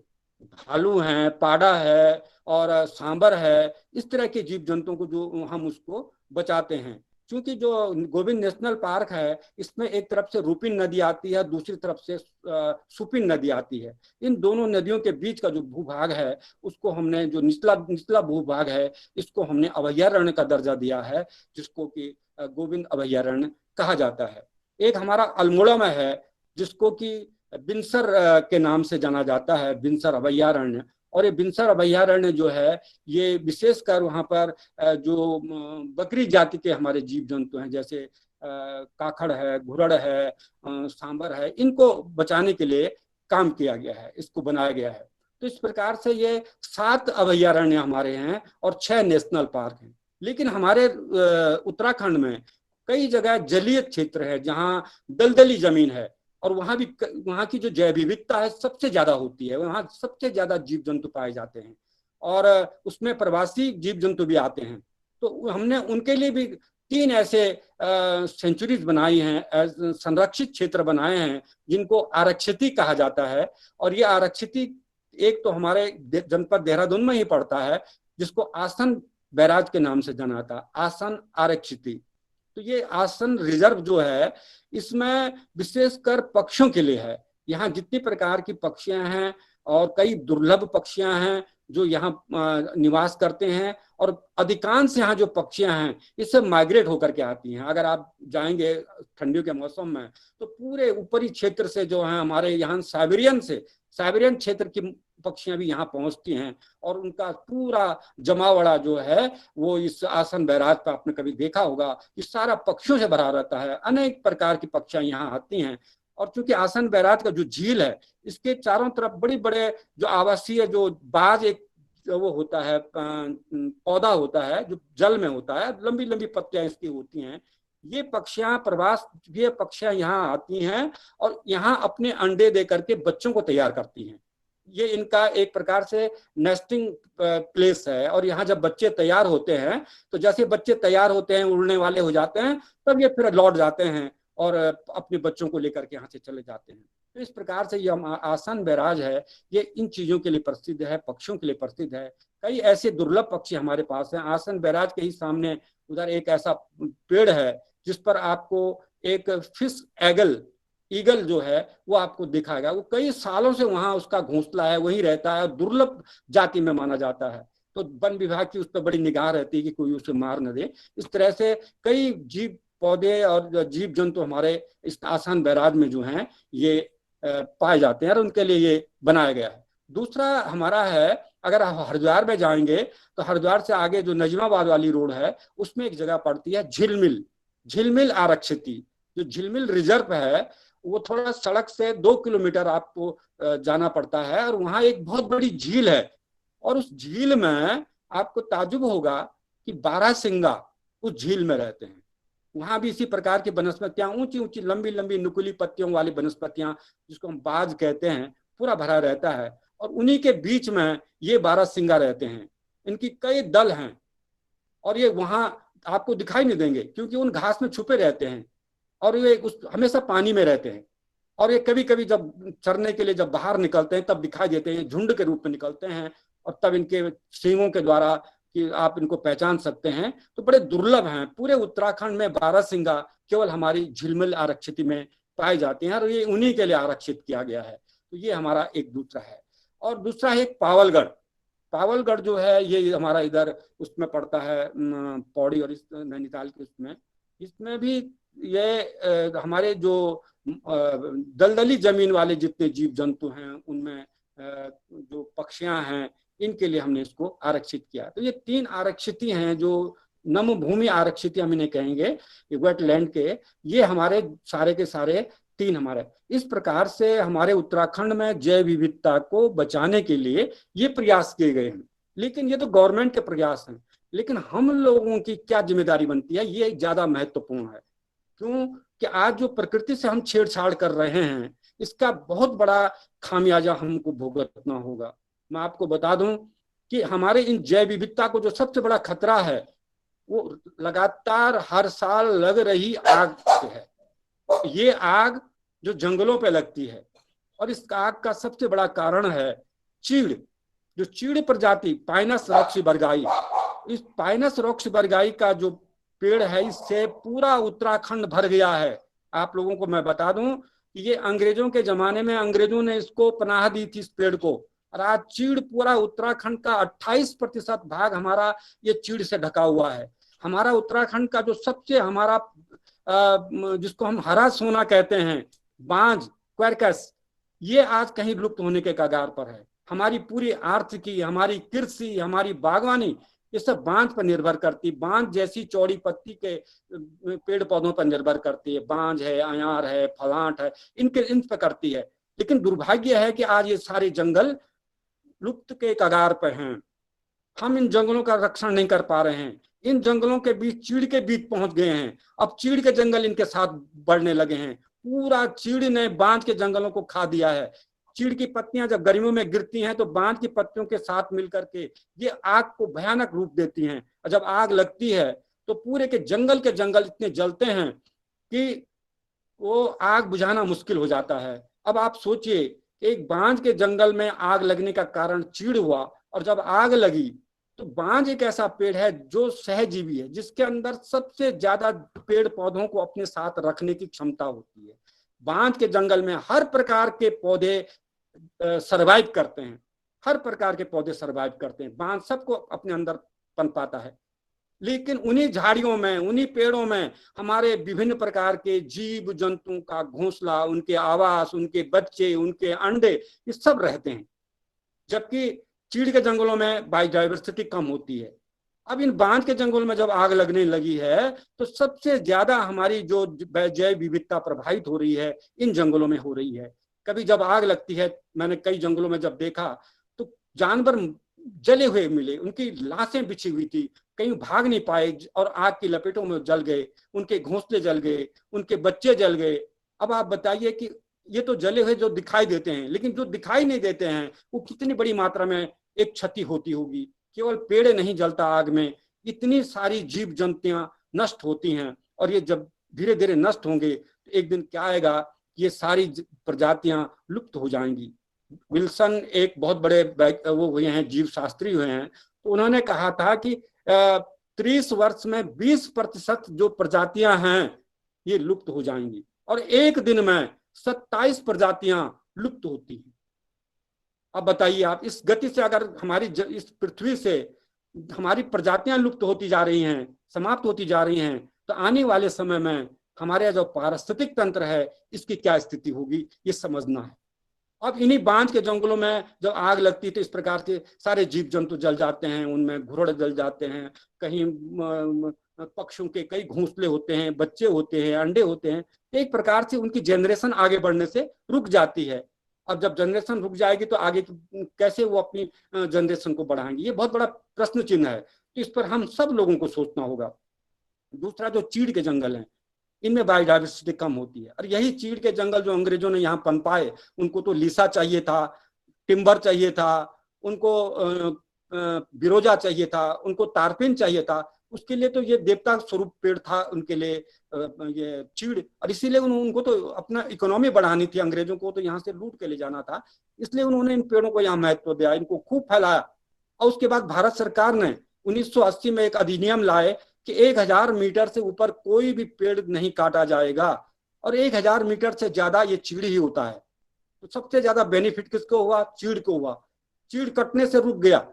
भालू हैं, पाड़ा है और सांबर है, इस तरह के जीव जंतुओं को जो हम उसको बचाते हैं। क्योंकि जो गोविंद नेशनल पार्क है, इसमें एक तरफ से रूपिन नदी आती है, दूसरी तरफ से सुपिन नदी आती है। इन दोनों नदियों के बीच का जो भूभाग है उसको हमने, जो निचला भूभाग है, इसको हमने अभयारण्य का दर्जा दिया है, जिसको कि गोविंद अभयारण्य कहा जाता है। एक हमारा अल्मोड़ा में है जिसको कि बिनसर के नाम से जाना जाता है, बिनसर अभयारण्य। और ये बिनसर अभयारण्य जो है, ये विशेषकर वहाँ पर जो बकरी जाति के हमारे जीव जंतु हैं, जैसे काखड़ है, घुरड़ है, सांबर है, इनको बचाने के लिए काम किया गया है, इसको बनाया गया है। तो इस प्रकार से ये 7 अभयारण्य हमारे हैं और 6 नेशनल पार्क हैं। लेकिन हमारे उत्तराखंड में कई जगह जलीय क्षेत्र है जहाँ दलदली जमीन है, और वहाँ की जो जैव विविधता है सबसे ज्यादा होती है। वहाँ सबसे ज्यादा जीव जंतु पाए जाते हैं और उसमें प्रवासी जीव जंतु भी आते हैं। तो हमने उनके लिए भी 3 ऐसे सेंचुरीज बनाई हैं, संरक्षित क्षेत्र बनाए हैं, जिनको आरक्षिति कहा जाता है। और ये आरक्षिति एक तो हमारे जनपद देहरादून में ही पड़ता है, जिसको आसन बैराज के नाम से जाना था, आसन आरक्षिति। तो ये आसन रिजर्व जो है, इसमें विशेषकर पक्षियों के लिए है। यहाँ जितनी प्रकार की पक्षियां हैं और कई दुर्लभ पक्षियां हैं जो यहाँ निवास करते हैं, और अधिकांश यहाँ जो पक्षियां हैं इससे माइग्रेट होकर के आती हैं। अगर आप जाएंगे ठंडियों के मौसम में तो पूरे ऊपरी क्षेत्र से जो है हमारे यहाँ साइबेरियन क्षेत्र की पक्षियां भी यहाँ पहुंचती हैं, और उनका पूरा जमावड़ा जो है वो इस आसन बैराज पर आपने कभी देखा होगा कि सारा पक्षियों से भरा रहता है। अनेक प्रकार की पक्षियां यहाँ आती हैं। और चूंकि आसन बैराज का जो झील है, इसके चारों तरफ बड़ी बड़े जो आवासीय जो बाज एक वो होता है, पौधा होता है जो जल में होता है, लंबी लंबी पत्तियां इसकी होती हैं। ये पक्षियां यहाँ आती हैं और यहाँ अपने अंडे दे करके बच्चों को तैयार करती हैं। ये इनका एक प्रकार से नेस्टिंग प्लेस है। और यहाँ जब बच्चे तैयार होते हैं तो जैसे बच्चे तैयार होते हैं, उड़ने वाले हो जाते हैं, तब ये फिर लौट जाते हैं और अपने बच्चों को लेकर के यहाँ से चले जाते हैं। तो इस प्रकार से ये आसन बैराज है, ये इन चीजों के लिए प्रसिद्ध है, पक्षियों के लिए प्रसिद्ध है। कई ऐसे दुर्लभ पक्षी हमारे पास हैं। आसन बैराज के ही सामने उधर एक ऐसा पेड़ है जिस पर आपको एक फिश एगल ईगल जो है वो आपको दिखाएगा। वो कई सालों से वहां उसका घोंसला है, वही रहता है, दुर्लभ जाति में माना जाता है। तो वन विभाग की उस पर बड़ी निगाह रहती है कि कोई उसे मार न दे। इस तरह से कई जीव पौधे और जीव जंतु हमारे इस आसान बैराज में जो हैं ये पाए जाते हैं और उनके लिए ये बनाया गया है। दूसरा हमारा है, अगर आप हरिद्वार में जाएंगे तो हरिद्वार से आगे जो नजमाबाद वाली रोड है उसमें एक जगह पड़ती है झिलमिल, झिलमिल आरक्षिति। जो झिलमिल रिजर्व है वो थोड़ा सड़क से 2 किलोमीटर आपको जाना पड़ता है और वहां एक बहुत बड़ी झील है। और उस झील में आपको ताज्जुब होगा कि बारहसिंगा उस झील में रहते हैं। वहां भी इसी प्रकार की वनस्पतियां, ऊंची ऊंची लंबी लंबी नुकीली पत्तियों वाली वनस्पतियां जिसको हम बाज कहते हैं, पूरा भरा रहता है। और उन्हीं के बीच में ये बारहसिंगा रहते हैं। इनकी कई दल हैं और ये वहां आपको दिखाई नहीं देंगे क्योंकि उन घास में छुपे रहते हैं और ये हमेशा पानी में रहते हैं। और ये कभी कभी जब चरने के लिए जब बाहर निकलते हैं तब दिखाई देते हैं, झुंड के रूप में निकलते हैं और तब इनके सींगों के द्वारा कि आप इनको पहचान सकते हैं। तो बड़े दुर्लभ हैं। पूरे उत्तराखंड में बारहसिंगा केवल हमारी झिलमिल आरक्षिति में पाई जाती हैं और ये उन्हीं के लिए आरक्षित किया गया है। तो ये हमारा एक दूसरा है। और दूसरा है पावलगढ़। पावलगढ़ जो है ये हमारा इधर उसमें पड़ता है, पौड़ी और इस नैनीताल के उसमें। इसमें भी ये हमारे जो दलदली जमीन वाले जितने जीव जंतु हैं उनमें जो पक्षियां हैं इनके लिए हमने इसको आरक्षित किया। तो ये 3 आरक्षिति हैं जो नम भूमि आरक्षित हम इन्हें कहेंगे, वेटलैंड के। ये हमारे सारे के सारे 3 हमारे। इस प्रकार से हमारे उत्तराखंड में जैव विविधता को बचाने के लिए ये प्रयास किए गए हैं। लेकिन ये तो गवर्नमेंट के प्रयास हैं, लेकिन हम लोगों की क्या जिम्मेदारी बनती है ये ज्यादा महत्वपूर्ण है। क्यों कि आज जो प्रकृति से हम छेड़छाड़ कर रहे हैं इसका बहुत बड़ा खामियाजा हमको भुगतना होगा। मैं आपको बता दूं कि हमारे इन जैव विविधता को जो सबसे बड़ा खतरा है वो लगातार हर साल लग रही आग से है। ये आग जो जंगलों पे लगती है और इस आग का सबसे बड़ा कारण है चीड़। जो चीड़ प्रजाति पाइनस रॉक्सीबर्गाई, इस पाइनस रॉक्सीबर्गाई का जो पेड़ है इससे पूरा उत्तराखंड भर गया है। आप लोगों को मैं बता दूं कि ये अंग्रेजों के जमाने में अंग्रेजों ने इसको पनाह दी थी इस पेड़ को, और आज चीड़ पूरा उत्तराखंड का 28% भाग हमारा ये चीड़ से ढका हुआ है। हमारा उत्तराखंड का जो सबसे हमारा जिसको हम हरा सोना कहते हैं, बांज क्वेरकस, ये आज कहीं लुप्त होने के कगार पर है। हमारी पूरी आर्थिकी, हमारी कृषि, हमारी बागवानी ये सब बांज पर निर्भर करती। बांज जैसी चौड़ी पत्ती के पेड़ पौधों पर निर्भर करती है। बांज है, अयार है, फलांट है, इन पर करती है। लेकिन दुर्भाग्य है कि आज ये सारे जंगल लुप्त के कगार पर हैं। हम इन जंगलों का रक्षण नहीं कर पा रहे हैं। इन जंगलों के बीच चीड़ के बीच पहुंच गए हैं। अब चीड़ के जंगल इनके साथ बढ़ने लगे हैं। पूरा चीड़ ने बांज के जंगलों को खा दिया है। चीड़ की पत्तियां जब गर्मियों में गिरती हैं तो बांज की पत्तियों के साथ मिलकर के ये आग को भयानक रूप देती हैं। और जब आग लगती है तो पूरे के जंगल इतने जलते हैं कि वो आग बुझाना मुश्किल हो जाता है। अब आप सोचिए, एक बांज के जंगल में आग लगने का कारण चीड़ हुआ, और जब आग लगी तो बांज एक ऐसा पेड़ है जो सहजीवी है, जिसके अंदर सबसे ज्यादा पेड़ पौधों को अपने साथ रखने की क्षमता होती है। बांज के जंगल में हर प्रकार के पौधे सरवाइव करते हैं, हर प्रकार के पौधे सरवाइव करते हैं। बांज सबको अपने अंदर पनपाता है। लेकिन उन्हीं झाड़ियों में, उन्हीं पेड़ों में हमारे विभिन्न प्रकार के जीव जंतुओं का घोंसला, उनके आवास, उनके बच्चे, उनके अंडे, ये सब रहते हैं। जबकि चीड़ के जंगलों में बायोडाइवर्सिटी कम होती है। अब इन बांज के जंगलों में जब आग लगने लगी है तो सबसे ज्यादा हमारी जो जैव विविधता प्रभावित हो रही है इन जंगलों में हो रही है। कभी जब आग लगती है, मैंने कई जंगलों में जब देखा तो जानवर जले हुए मिले, उनकी लाशें बिछी हुई थी, कहीं भाग नहीं पाए और आग की लपेटों में जल गए, उनके घोंसले जल गए, उनके बच्चे जल गए। अब आप बताइए कि ये तो जले हुए जो दिखाई देते हैं, लेकिन जो दिखाई नहीं देते हैं वो कितनी बड़ी मात्रा में एक क्षति होती होगी। केवल पेड़ नहीं जलता आग में, इतनी सारी जीव जंतुएं नष्ट होती हैं। और ये जब धीरे धीरे नष्ट होंगे तो एक दिन क्या आएगा, ये सारी प्रजातियां लुप्त हो जाएंगी। विल्सन एक बहुत बड़े वो हुए हैं, जीव शास्त्री हुए हैं, तो उन्होंने कहा था कि 30 वर्ष में 20% जो प्रजातियां हैं ये लुप्त हो जाएंगी और एक दिन में 27 प्रजातियां लुप्त होती हैं। अब बताइए आप, इस गति से अगर हमारी इस पृथ्वी से हमारी प्रजातियां लुप्त होती जा रही हैं, समाप्त होती जा रही हैं, तो आने वाले समय में हमारे जो पारिस्थितिक तंत्र है इसकी क्या स्थिति होगी, ये समझना है। अब इन्हीं बांझ के जंगलों में जब आग लगती है तो इस प्रकार के सारे जीव जंतु जल जाते हैं, उनमें घुरड़ जल जाते हैं, कहीं पक्षियों के कई घोंसले होते हैं, बच्चे होते हैं, अंडे होते हैं। एक प्रकार से उनकी जनरेशन आगे बढ़ने से रुक जाती है। अब जब जनरेशन रुक जाएगी तो आगे कैसे वो अपनी जनरेशन को बढ़ाएंगे, ये बहुत बड़ा प्रश्न चिन्ह है। तो इस पर हम सब लोगों को सोचना होगा। दूसरा, जो चीड़ के जंगल हैं, इनमें बायोडाइवर्सिटी कम होती है, और यही चीड़ के जंगल जो अंग्रेजों ने यहाँ पनपाए, उनको तो लीसा चाहिए था, टिम्बर चाहिए था, उनको बिरोजा चाहिए था, उनको तारपिन चाहिए था। उसके लिए तो ये देवता स्वरूप पेड़ था उनके लिए, ये चीड़, और इसीलिए उनको तो अपना इकोनॉमी बढ़ानी थी, अंग्रेजों को तो यहाँ से लूट के ले जाना था, इसलिए उन्होंने इन पेड़ों को यहाँ महत्व दिया, इनको खूब फैलाया। और उसके बाद भारत सरकार ने 1980 में एक अधिनियम लाए कि 1000 मीटर से ऊपर कोई भी पेड़ नहीं काटा जाएगा, और 1000 मीटर से ज्यादा ये चीड़ ही होता है। तो सबसे ज्यादा बेनिफिट किसको हुआ? चीड़ को हुआ। चीड़ कटने से रुक गया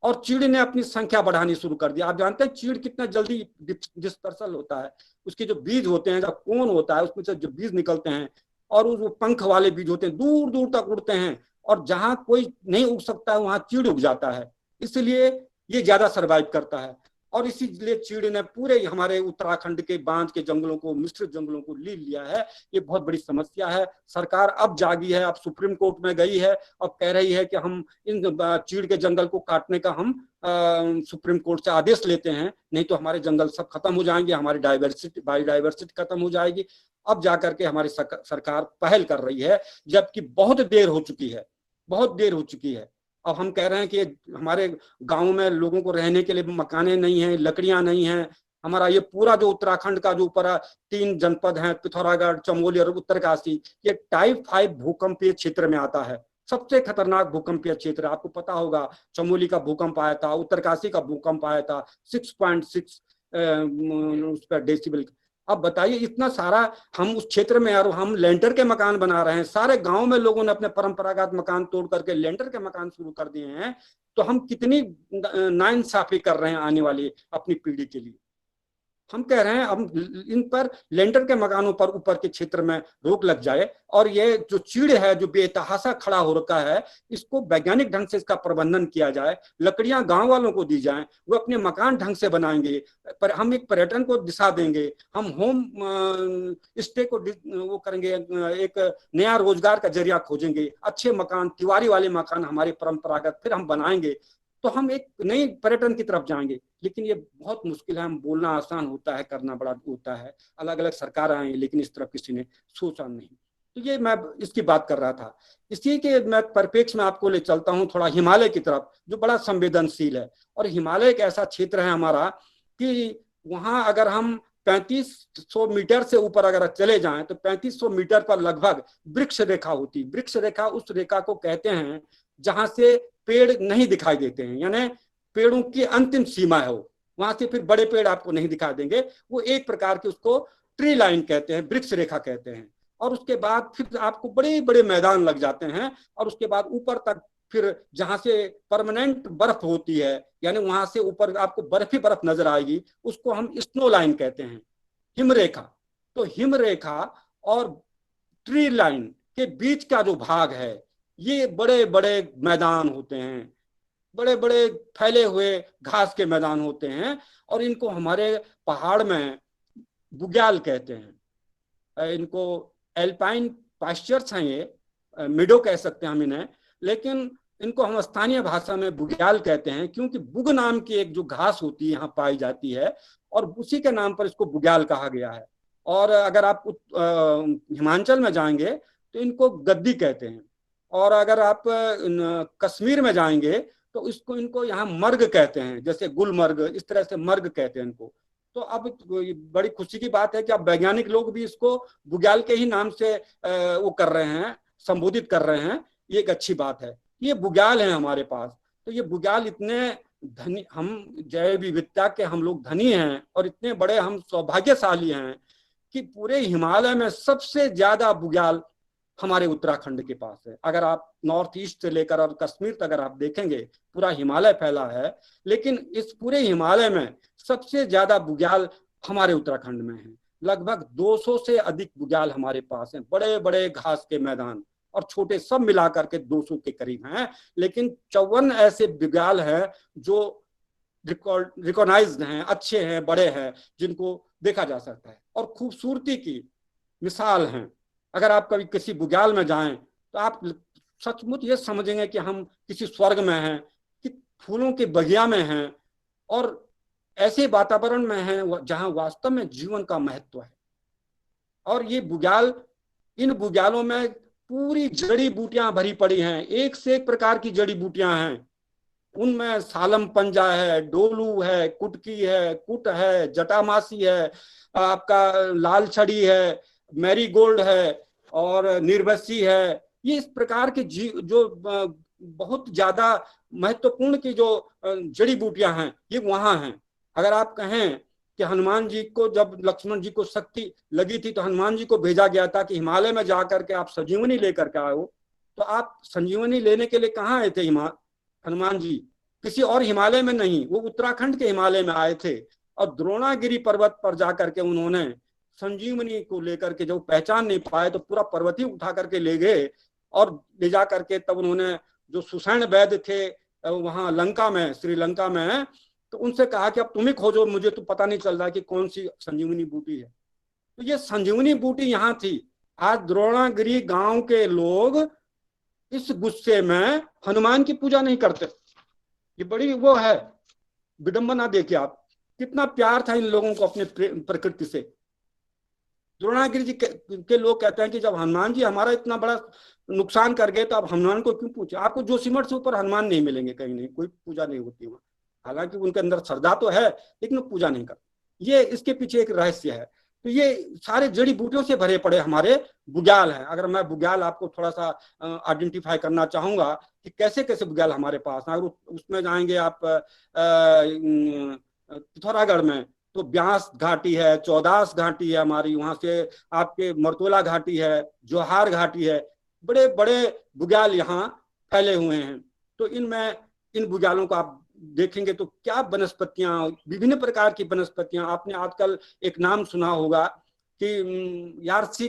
और चीड़ ने अपनी संख्या बढ़ानी शुरू कर दी। आप जानते हैं चीड़ कितना जल्दी डिस्पर्सल होता है, उसके जो बीज होते हैं, जब कोन होता है उसमें से जो बीज निकलते हैं, और वो पंख वाले बीज होते हैं, दूर दूर तक उड़ते हैं, और जहां कोई नहीं उग सकता है वहां चीड़ उग जाता है, इसलिए ये ज्यादा सर्वाइव करता है। और इसीलिए चीड़ ने पूरे हमारे उत्तराखंड के बांझ के जंगलों को, मिश्रित जंगलों को ले लिया है। ये बहुत बड़ी समस्या है। सरकार अब जागी है, अब सुप्रीम कोर्ट में गई है और कह रही है कि हम इन चीड़ के जंगल को काटने का हम सुप्रीम कोर्ट से आदेश लेते हैं, नहीं तो हमारे जंगल सब खत्म हो जाएंगे, हमारी बायोडाइवर्सिटी खत्म हो जाएगी। अब जाकर के हमारी सरकार पहल कर रही है, जबकि बहुत देर हो चुकी है, बहुत देर हो चुकी है। अब हम कह रहे हैं कि हमारे गांव में लोगों को रहने के लिए मकाने नहीं हैं, लकड़ियां नहीं हैं। हमारा ये पूरा जो उत्तराखंड का जो ऊपर 3 जनपद हैं, पिथौरागढ़, चमोली और उत्तरकाशी, ये टाइप 5 भूकंपीय क्षेत्र में आता है। सबसे खतरनाक भूकंपीय क्षेत्र, आपको पता होगा, चमोली का भूकंप आया था, उत्तरकाशी का भूकंप आया था 6.6 उस पर डेसिबल। अब बताइए, इतना सारा हम उस क्षेत्र में, यार हम लेंटर के मकान बना रहे हैं, सारे गांव में लोगों ने अपने परंपरागत मकान तोड़ करके लेंटर के मकान शुरू कर दिए हैं, तो हम कितनी नाइंसाफी कर रहे हैं आने वाली अपनी पीढ़ी के लिए। हम कह रहे हैं अब इन पर लेंटर के मकानों पर ऊपर के क्षेत्र में रोक लग जाए, और ये जो चीड़ है जो बेतहाशा खड़ा हो रखा है, इसको वैज्ञानिक ढंग से इसका प्रबंधन किया जाए, लकड़ियां गांव वालों को दी जाएं, वो अपने मकान ढंग से बनाएंगे, पर हम एक पर्यटन को दिशा देंगे, हम होम स्टे को वो करेंगे, एक नया रोजगार का जरिया खोजेंगे, अच्छे मकान, तिवारी वाले मकान हमारे परंपरागत फिर हम बनाएंगे, तो हम एक नई पर्यटन की तरफ जाएंगे। लेकिन ये बहुत मुश्किल है, हम बोलना आसान होता है, करना बड़ा होता है। अलग अलग सरकार आई, लेकिन इस तरफ किसी ने सोचा नहीं। तो ये मैं इसकी बात कर रहा था। इसी के मैं परिप्रेक्ष्य में आपको ले चलता हूँ थोड़ा हिमालय की तरफ, जो बड़ा संवेदनशील है। और हिमालय एक ऐसा क्षेत्र है हमारा कि वहां अगर हम 3500 मीटर से ऊपर अगर चले जाएं तो 3500 मीटर पर लगभग वृक्ष रेखा होती। वृक्ष रेखा उस रेखा को कहते हैं जहां से पेड़ नहीं दिखाई देते हैं, यानी पेड़ों की अंतिम सीमा है वो, वहां से फिर बड़े पेड़ आपको नहीं दिखाई देंगे। वो एक प्रकार की उसको ट्री लाइन कहते हैं, वृक्ष रेखा कहते हैं। और उसके बाद फिर आपको बड़े बड़े मैदान लग जाते हैं, और उसके बाद ऊपर तक फिर जहां से परमानेंट बर्फ होती है, यानी वहां से ऊपर आपको बर्फ ही बर्फ नजर आएगी, उसको हम स्नो लाइन कहते हैं, हिमरेखा। तो हिमरेखा और ट्री लाइन के बीच का जो भाग है, ये बड़े बड़े मैदान होते हैं, बड़े बड़े फैले हुए घास के मैदान होते हैं, और इनको हमारे पहाड़ में बुग्याल कहते हैं। इनको एल्पाइन पास्चर्स हैं, ये मिडो कह सकते हैं हम इन्हें, लेकिन इनको हम स्थानीय भाषा में बुग्याल कहते हैं, क्योंकि बुग नाम की एक जो घास होती है यहाँ पाई जाती है, और उसी के नाम पर इसको बुग्याल कहा गया है। और अगर आप हिमाचल में जाएंगे तो इनको गद्दी कहते हैं, और अगर आप कश्मीर में जाएंगे तो इनको यहाँ मर्ग कहते हैं, जैसे गुलमर्ग, इस तरह से मर्ग कहते हैं इनको। तो अब बड़ी खुशी की बात है कि अब वैज्ञानिक लोग भी इसको बुग्याल के ही नाम से वो कर रहे हैं, संबोधित कर रहे हैं। ये एक अच्छी बात है। ये बुग्याल है हमारे पास। तो ये बुग्याल इतने धनी, हम जैव विविधता के हम लोग धनी हैं, और इतने बड़े हम सौभाग्यशाली हैं कि पूरे हिमालय में सबसे ज्यादा बुग्याल हमारे उत्तराखंड के पास है। अगर आप नॉर्थ ईस्ट से लेकर और कश्मीर तक अगर आप देखेंगे, पूरा हिमालय फैला है, लेकिन इस पूरे हिमालय में सबसे ज्यादा बुग्याल हमारे उत्तराखंड में है। लगभग 200 से अधिक बुग्याल हमारे पास हैं। बड़े बड़े घास के मैदान और छोटे सब मिलाकर के 200 के करीब हैं, लेकिन 54 ऐसे बुग्याल हैं जो रिकॉग्नाइज्ड हैं, अच्छे हैं, बड़े हैं, जिनको देखा जा सकता है और खूबसूरती की मिसाल हैं। अगर आप कभी किसी बुग्याल में जाएं तो आप सचमुच ये समझेंगे कि हम किसी स्वर्ग में हैं, कि फूलों के बगिया में हैं और ऐसे वातावरण में हैं जहां वास्तव में जीवन का महत्व है। और ये बुग्याल, इन बुग्यालों में पूरी जड़ी बूटियां भरी पड़ी हैं, एक से एक प्रकार की जड़ी बूटियां हैं। उनमें सालम पंजा है, डोलू है, कुटकी है, कुट है, जटामासी है, आपका लाल छड़ी है, मैरीगोल्ड है और निर्वसी है। ये इस प्रकार के जो बहुत ज्यादा महत्वपूर्ण की जो जड़ी बूटियां हैं, ये वहां हैं। अगर आप कहें कि हनुमान जी को, जब लक्ष्मण जी को शक्ति लगी थी तो हनुमान जी को भेजा गया था कि हिमालय में जाकर के आप संजीवनी लेकर के आओ, तो आप संजीवनी लेने के लिए कहाँ आए थे? हनुमान जी किसी और हिमालय में नहीं, वो उत्तराखंड के हिमालय में आए थे और द्रोणागिरी पर्वत पर जाकर के उन्होंने संजीवनी को लेकर के, जो पहचान नहीं पाए तो पूरा पर्वत ही उठा करके ले गए और ले जा करके तब उन्होंने जो सुषैण वैद्य थे वहां लंका में, श्रीलंका में, तो उनसे कहा कि अब तुम ही खोजो, मुझे तो पता नहीं चल रहा कि कौन सी संजीवनी बूटी है। तो ये संजीवनी बूटी यहाँ थी। आज द्रोणागिरी गांव के लोग इस गुस्से में हनुमान की पूजा नहीं करते। ये बड़ी वो है विडंबना। देखिए आप, कितना प्यार था इन लोगों को अपने प्रकृति से। द्रोणागिरी जी के लोग कहते हैं कि जब हनुमान जी हमारा इतना बड़ा नुकसान कर गए तो आप हनुमान को क्यों पूछे? आपको जोशीमठ से ऊपर हनुमान नहीं मिलेंगे कहीं, नहीं, कोई पूजा नहीं होती वहां। हालांकि उनके अंदर श्रद्धा तो है लेकिन वो पूजा नहीं करते। ये इसके पीछे एक रहस्य है। तो ये सारे जड़ी बूटियों से भरे पड़े हमारे बुग्याल हैं। अगर मैं बुग्याल आपको थोड़ा सा आइडेंटिफाई करना चाहूंगा कि कैसे कैसे बुग्याल हमारे पास हैं, अगर उसमें जाएंगे आप पिथौरागढ़ में तो ब्यास घाटी है, चौदास घाटी है हमारी, वहां से आपके मरतोला घाटी है, जोहार घाटी है, बड़े बड़े बुग्याल यहाँ फैले हुए हैं। तो इनमें इन बुग्यालों को आप देखेंगे तो क्या वनस्पतियां, विभिन्न प्रकार की वनस्पतियां। आपने आजकल एक नाम सुना होगा कि यार्सी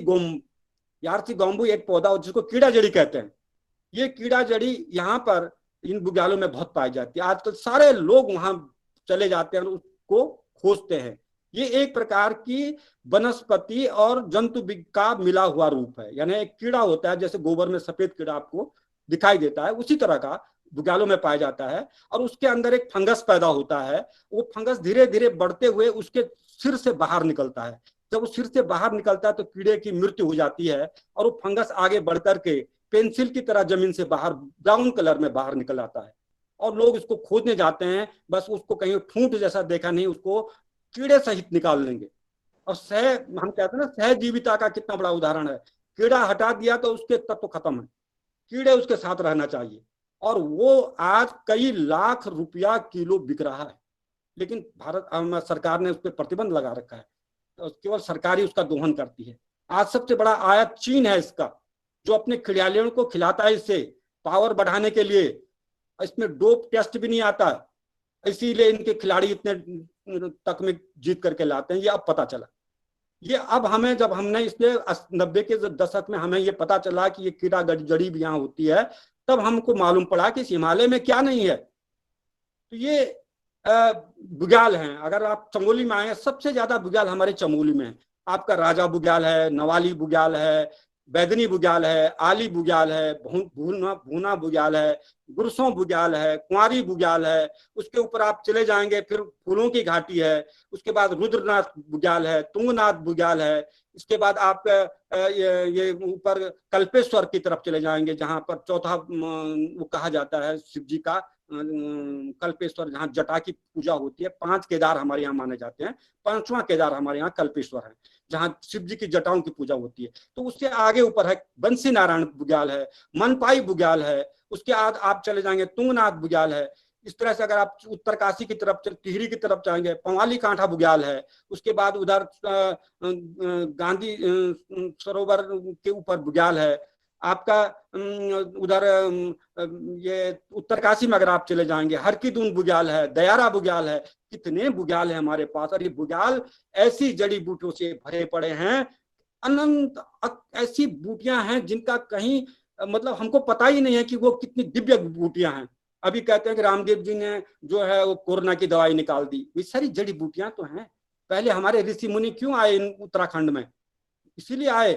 गोम्बू एक पौधा जिसको कीड़ा जड़ी कहते हैं। ये कीड़ा जड़ी यहाँ पर इन बुग्यालों में बहुत पाई जाती है। आजकल सारे लोग वहां चले जाते हैं और उसको खोजते हैं। ये एक प्रकार की वनस्पति और जंतु का मिला हुआ रूप है। यानी एक कीड़ा होता है, जैसे गोबर में सफेद कीड़ा आपको दिखाई देता है, उसी तरह का बुग्यालों में पाया जाता है। और उसके अंदर एक फंगस पैदा होता है। वो फंगस धीरे धीरे बढ़ते हुए उसके सिर से बाहर निकलता है। जब वो सिर से बाहर निकलता है तो कीड़े की मृत्यु हो जाती है और वो फंगस आगे बढ़कर के पेंसिल की तरह जमीन से बाहर ब्राउन कलर में बाहर निकल आता है। और लोग इसको खोजने जाते हैं, बस उसको कहीं ठूंठ जैसा देखा नहीं, उसको कीड़े सहित निकाल लेंगे। और हम कहते हैं ना, सहजीविता का कितना बड़ा उदाहरण है। कीड़ा हटा दिया तो उसके तत्व खत्म है, कीड़े उसके साथ रहना चाहिए। और वो आज कई लाख रुपया किलो बिक रहा है, लेकिन भारत सरकार ने उस पर प्रतिबंध लगा रखा है। तो केवल सरकारी उसका दोहन करती है। आज सबसे बड़ा आयात चीन है इसका, जो अपने खिलाड़ियों को खिलाता है इससे पावर बढ़ाने के लिए। इसमें डोप टेस्ट भी नहीं आता, इसीलिए इनके खिलाड़ी इतने तक में जीत करके लाते हैं। ये अब पता चला। ये अब हमें, जब हमने इसलिए 90 के दशक में हमें ये पता चला कि ये कीड़ा जड़ी भी यहाँ होती है, तब हमको मालूम पड़ा कि इस हिमालय में क्या नहीं है। तो ये बुग्याल हैं। अगर आप चमोली में आए, सबसे ज्यादा बुग्याल हमारे चमोली में है। आपका राजा बुग्याल है, नवाली बुग्याल है, बैदनी बुग्याल है, आली बुग्याल है, भूना बुग्याल है, गुरसों बुग्याल है, कुंवारी बुग्याल है। उसके ऊपर आप चले जाएंगे फिर फूलों की घाटी है। उसके बाद रुद्रनाथ बुग्याल है, तुंगनाथ बुग्याल है। इसके बाद आप ये ऊपर कल्पेश्वर की तरफ चले जाएंगे, जहां पर चौथा वो कहा जाता है शिव जी का कल्पेश्वर, जहाँ जटा की पूजा होती है। 5 केदार हमारे यहाँ माने जाते हैं, 5वां केदार हमारे यहाँ कल्पेश्वर है, जहाँ शिव जी की जटाओं की पूजा होती है। तो उससे आगे ऊपर है बंसी नारायण बुग्याल है, मनपाई बुग्याल है। उसके बाद आप चले जाएंगे तुंगनाथ बुग्याल है। इस तरह से अगर आप उत्तरकाशी की तरफ, टिहरी की तरफ जाएंगे, पंवाली कांठा बुग्याल है। उसके बाद उधर गांधी सरोवर के ऊपर बुग्याल है। आपका उधर ये उत्तरकाशी में अगर आप चले जाएंगे, हर की दून बुग्याल है, दयारा बुग्याल है, कितने बुग्याल है हमारे पास। और ये बुग्याल ऐसी जड़ी बूटियों से भरे पड़े हैं, अनंत ऐसी बूटियां हैं जिनका कहीं मतलब हमको पता ही नहीं है कि वो कितनी दिव्य बूटियां हैं। अभी कहते हैं कि रामदेव जी ने जो है वो कोरोना की दवाई निकाल दी। ये सारी जड़ी बूटियां तो हैं। पहले हमारे ऋषि मुनि क्यों आए उत्तराखंड में? इसीलिए आए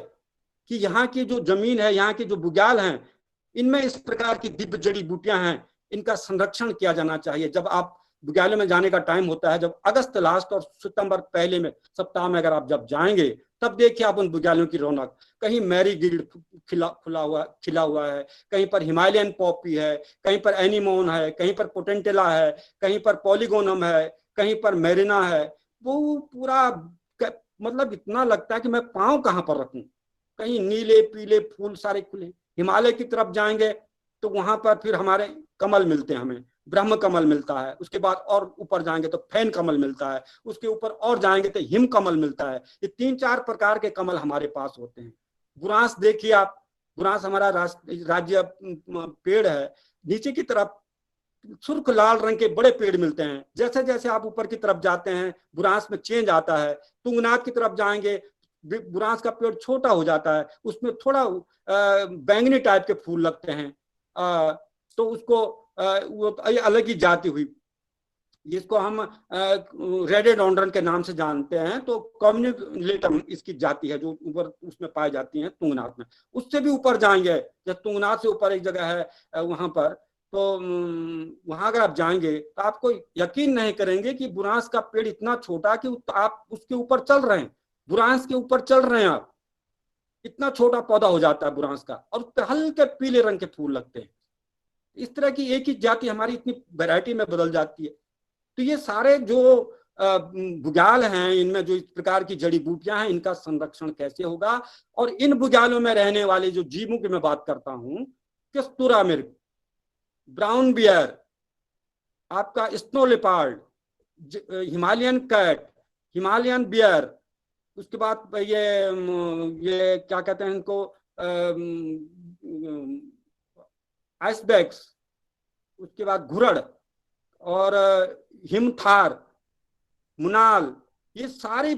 कि यहाँ की जो जमीन है, यहाँ के जो बुग्याल हैं, इनमें इस प्रकार की दिव्य जड़ी बूटियां हैं, इनका संरक्षण किया जाना चाहिए। जब आप बुग्यालों में जाने का टाइम होता है, जब अगस्त लास्ट और सितंबर पहले में सप्ताह में अगर आप जब जाएंगे, तब देखिए आप उन बुग्यालों की रौनक। कहीं मैरीगोल्ड खिला हुआ है, कहीं पर हिमालयन पॉपी है, कहीं पर एनीमोन है, कहीं पर पोटेंटेला है, कहीं पर पॉलीगोनम है, कहीं पर मेरिना है। वो पूरा मतलब इतना लगता है कि मैं पाँव कहाँ पर रखूं। कहीं नीले पीले फूल सारे खुले। हिमालय की तरफ जाएंगे तो वहां पर फिर हमारे कमल मिलते हैं, हमें ब्रह्म कमल मिलता है। उसके बाद और ऊपर जाएंगे तो फैन कमल मिलता है। उसके ऊपर और जाएंगे तो हिम कमल मिलता है। ये 3-4 प्रकार के कमल हमारे पास होते हैं। बुरांस देखिए आप, बुरांस हमारा राज्य पेड़ है। नीचे की तरफ सुर्ख लाल रंग के बड़े पेड़ मिलते हैं। जैसे जैसे आप ऊपर की तरफ जाते हैं, बुरांस में चेंज आता है। तुंगनाथ की तरफ जाएंगे, बुरांस का पेड़ छोटा हो जाता है, उसमें थोड़ा बैंगनी टाइप के फूल लगते हैं। तो उसको वो अलग ही जाति हुई, जिसको हम रेडोडोंड्रन के नाम से जानते हैं। तो कम्युनिलेटम इसकी जाति है जो ऊपर उसमें पाई जाती है तुंगनाथ में। उससे भी ऊपर जाएंगे, जब तुंगनाथ से ऊपर एक जगह है वहां पर, तो वहां अगर आप जाएंगे तो आपको यकीन नहीं करेंगे कि बुरांस का पेड़ इतना छोटा कि आप उसके ऊपर चल रहे हैं, बुरांस के ऊपर चल रहे हैं आप। इतना छोटा पौधा हो जाता है बुरांस का, और हल्के पीले रंग के फूल लगते हैं। इस तरह की एक ही जाति हमारी इतनी वैरायटी में बदल जाती है। तो ये सारे जो बुग्याल हैं, इनमें जो इस प्रकार की जड़ी बूटियां हैं, इनका संरक्षण कैसे होगा? और इन बुग्यालों में रहने वाले जो जीवों की मैं बात करता हूं, कस्तूरा मिर्ग, ब्राउन बियर, आपका snow leopard, Himalayan cat, Himalayan bear, उसके बाद ये क्या कहते हैं इनको, आइसबैक्स, उसके बाद घुरड़ और हिमथार, मुनाल, ये सारी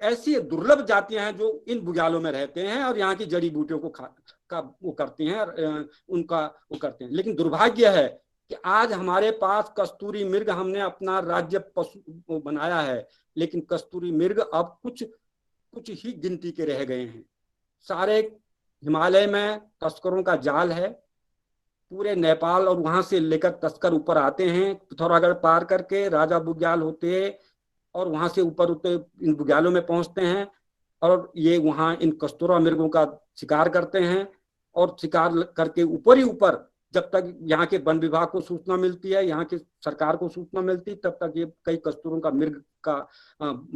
ऐसी दुर्लभ जातियां हैं जो इन बुग्यालों में रहते हैं और यहाँ की जड़ी बूटियों को वो करती हैं, उनका वो करते हैं। लेकिन दुर्भाग्य है कि आज हमारे पास कस्तूरी मृग, हमने अपना राज्य पशु बनाया है, लेकिन कस्तूरी मृग अब कुछ ही गिनती के रह गए हैं। सारे हिमालय में तस्करों का जाल है। पूरे नेपाल और वहां से लेकर तस्कर ऊपर आते हैं, पिथौरागढ़ पार करके राजा बुग्याल होते और वहां से ऊपर उठते इन बुग्यालों में पहुंचते हैं, और ये वहां इन कस्तूरा मृगों का शिकार करते हैं। और शिकार करके ऊपर ही ऊपर, जब तक यहाँ के वन विभाग को सूचना मिलती है, यहाँ की सरकार को सूचना मिलती, तब तक ये कई कस्तूरों का मृग का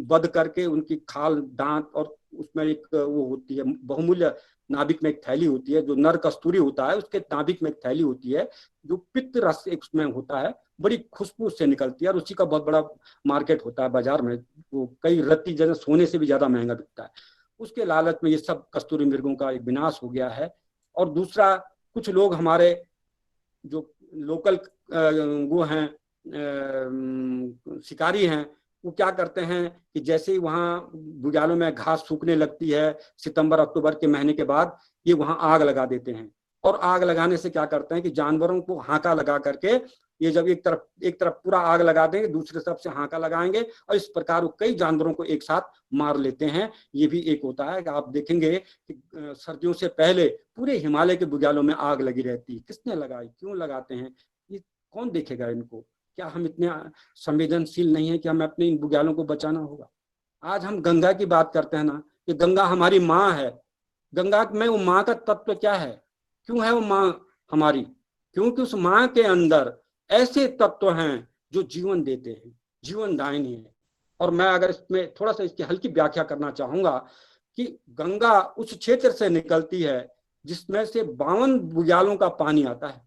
वध करके उनकी खाल, दांत, और उसमें एक वो होती है बहुमूल्य नाभिक में एक थैली होती है, जो नर कस्तूरी होता है उसके नाभिक में एक थैली होती है जो पित्त रस उसमें होता है, बड़ी खुशबू से निकलती है, और उसी का बहुत बड़ा मार्केट होता है बाजार में। वो कई रत्ती जैसे सोने से भी ज्यादा महंगा बिकता है। उसके लालच में ये सब कस्तूरी मृगों का एक विनाश हो गया है। और दूसरा, कुछ लोग हमारे जो लोकल वो हैं शिकारी हैं, वो क्या करते हैं कि जैसे ही वहाँ बुग्यालों में घास सूखने लगती है सितंबर अक्टूबर के महीने के बाद, ये वहाँ आग लगा देते हैं। और आग लगाने से क्या करते हैं कि जानवरों को हांका लगा करके, ये जब एक तरफ पूरा आग लगा देंगे, दूसरे तरफ से हांका लगाएंगे, और इस प्रकार वो कई जानवरों को एक साथ मार लेते हैं। ये भी एक होता है कि आप देखेंगे कि सर्दियों से पहले पूरे हिमालय के बुग्यालों में आग लगी रहती है। किसने लगाई, क्यों लगाते हैं, ये कौन देखेगा इनको? क्या हम इतने संवेदनशील नहीं है कि हमें अपने इन बुग्यालों को बचाना होगा? आज हम गंगा की बात करते हैं ना, कि गंगा हमारी माँ है। गंगा में वो माँ का तत्व क्या है, क्यों है वो माँ हमारी? क्योंकि उस माँ के अंदर ऐसे तत्व हैं जो जीवन देते हैं, जीवनदायिनी है। और मैं अगर इसमें थोड़ा सा इसकी हल्की व्याख्या करना चाहूंगा कि गंगा उस क्षेत्र से निकलती है जिसमें से 52 बुग्यालों का पानी आता है,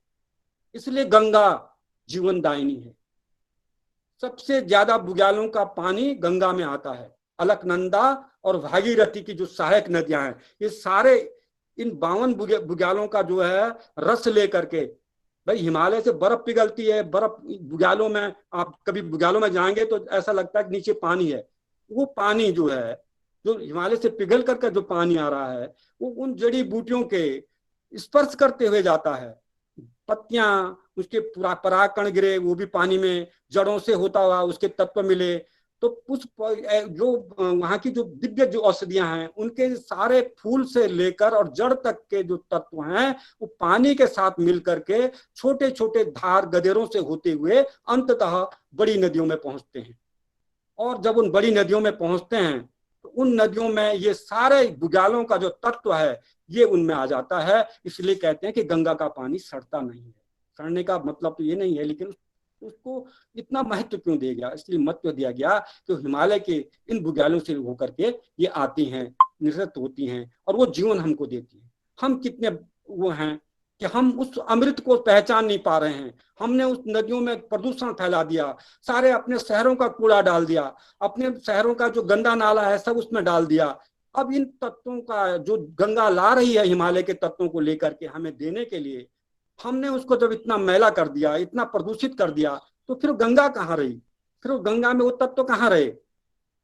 इसलिए गंगा जीवनदायिनी है। सबसे ज्यादा बुग्यालों का पानी गंगा में आता है। अलकनंदा और भागीरथी की जो सहायक नदियां हैं, ये सारे इन 52 बुग्यालों का जो है रस लेकर के, भाई हिमालय से बर्फ पिघलती है, बर्फ बुग्यालों में, आप कभी बुग्यालों में जाएंगे तो ऐसा लगता है कि नीचे पानी है। वो पानी जो है, जो हिमालय से पिघल करके जो पानी आ रहा है, वो उन जड़ी बूटियों के स्पर्श करते हुए जाता है। पत्तियां, उसके पूरा परागकण गिरे, वो भी पानी में, जड़ों से होता हुआ उसके तत्व मिले, तो पुष्प जो वहां की जो दिव्य जो औषधियां हैं, उनके सारे फूल से लेकर और जड़ तक के जो तत्व हैं, वो पानी के साथ मिल करके छोटे छोटे धार गदेरों से होते हुए अंततः बड़ी नदियों में पहुंचते हैं। और जब उन बड़ी नदियों में पहुंचते हैं तो उन नदियों में ये सारे बुग्यालों का जो तत्व है ये उनमें आ जाता है। इसलिए कहते हैं कि गंगा का पानी सड़ता नहीं है। सड़ने का मतलब तो ये नहीं है, लेकिन उसको इतना महत्व क्यों दिया गया? इसलिए महत्व दिया गया कि हिमालय के इन बुग्यालों से होकर के ये आती हैं, निसृत होती हैं और वो जीवन हमको देती है। हम कितने वो हैं कि हम उस अमृत को पहचान नहीं पा रहे हैं। हमने उस नदियों में प्रदूषण फैला दिया, सारे अपने शहरों का कूड़ा डाल दिया, अपने शहरों का जो गंदा नाला है सब उसमें डाल दिया। अब इन तत्वों का जो गंगा ला रही है हिमालय के तत्वों को लेकर के हमें देने के लिए, हमने उसको जब इतना मैला कर दिया, इतना प्रदूषित कर दिया, तो फिर गंगा कहाँ रही? फिर गंगा में वो तत्व कहाँ रहे?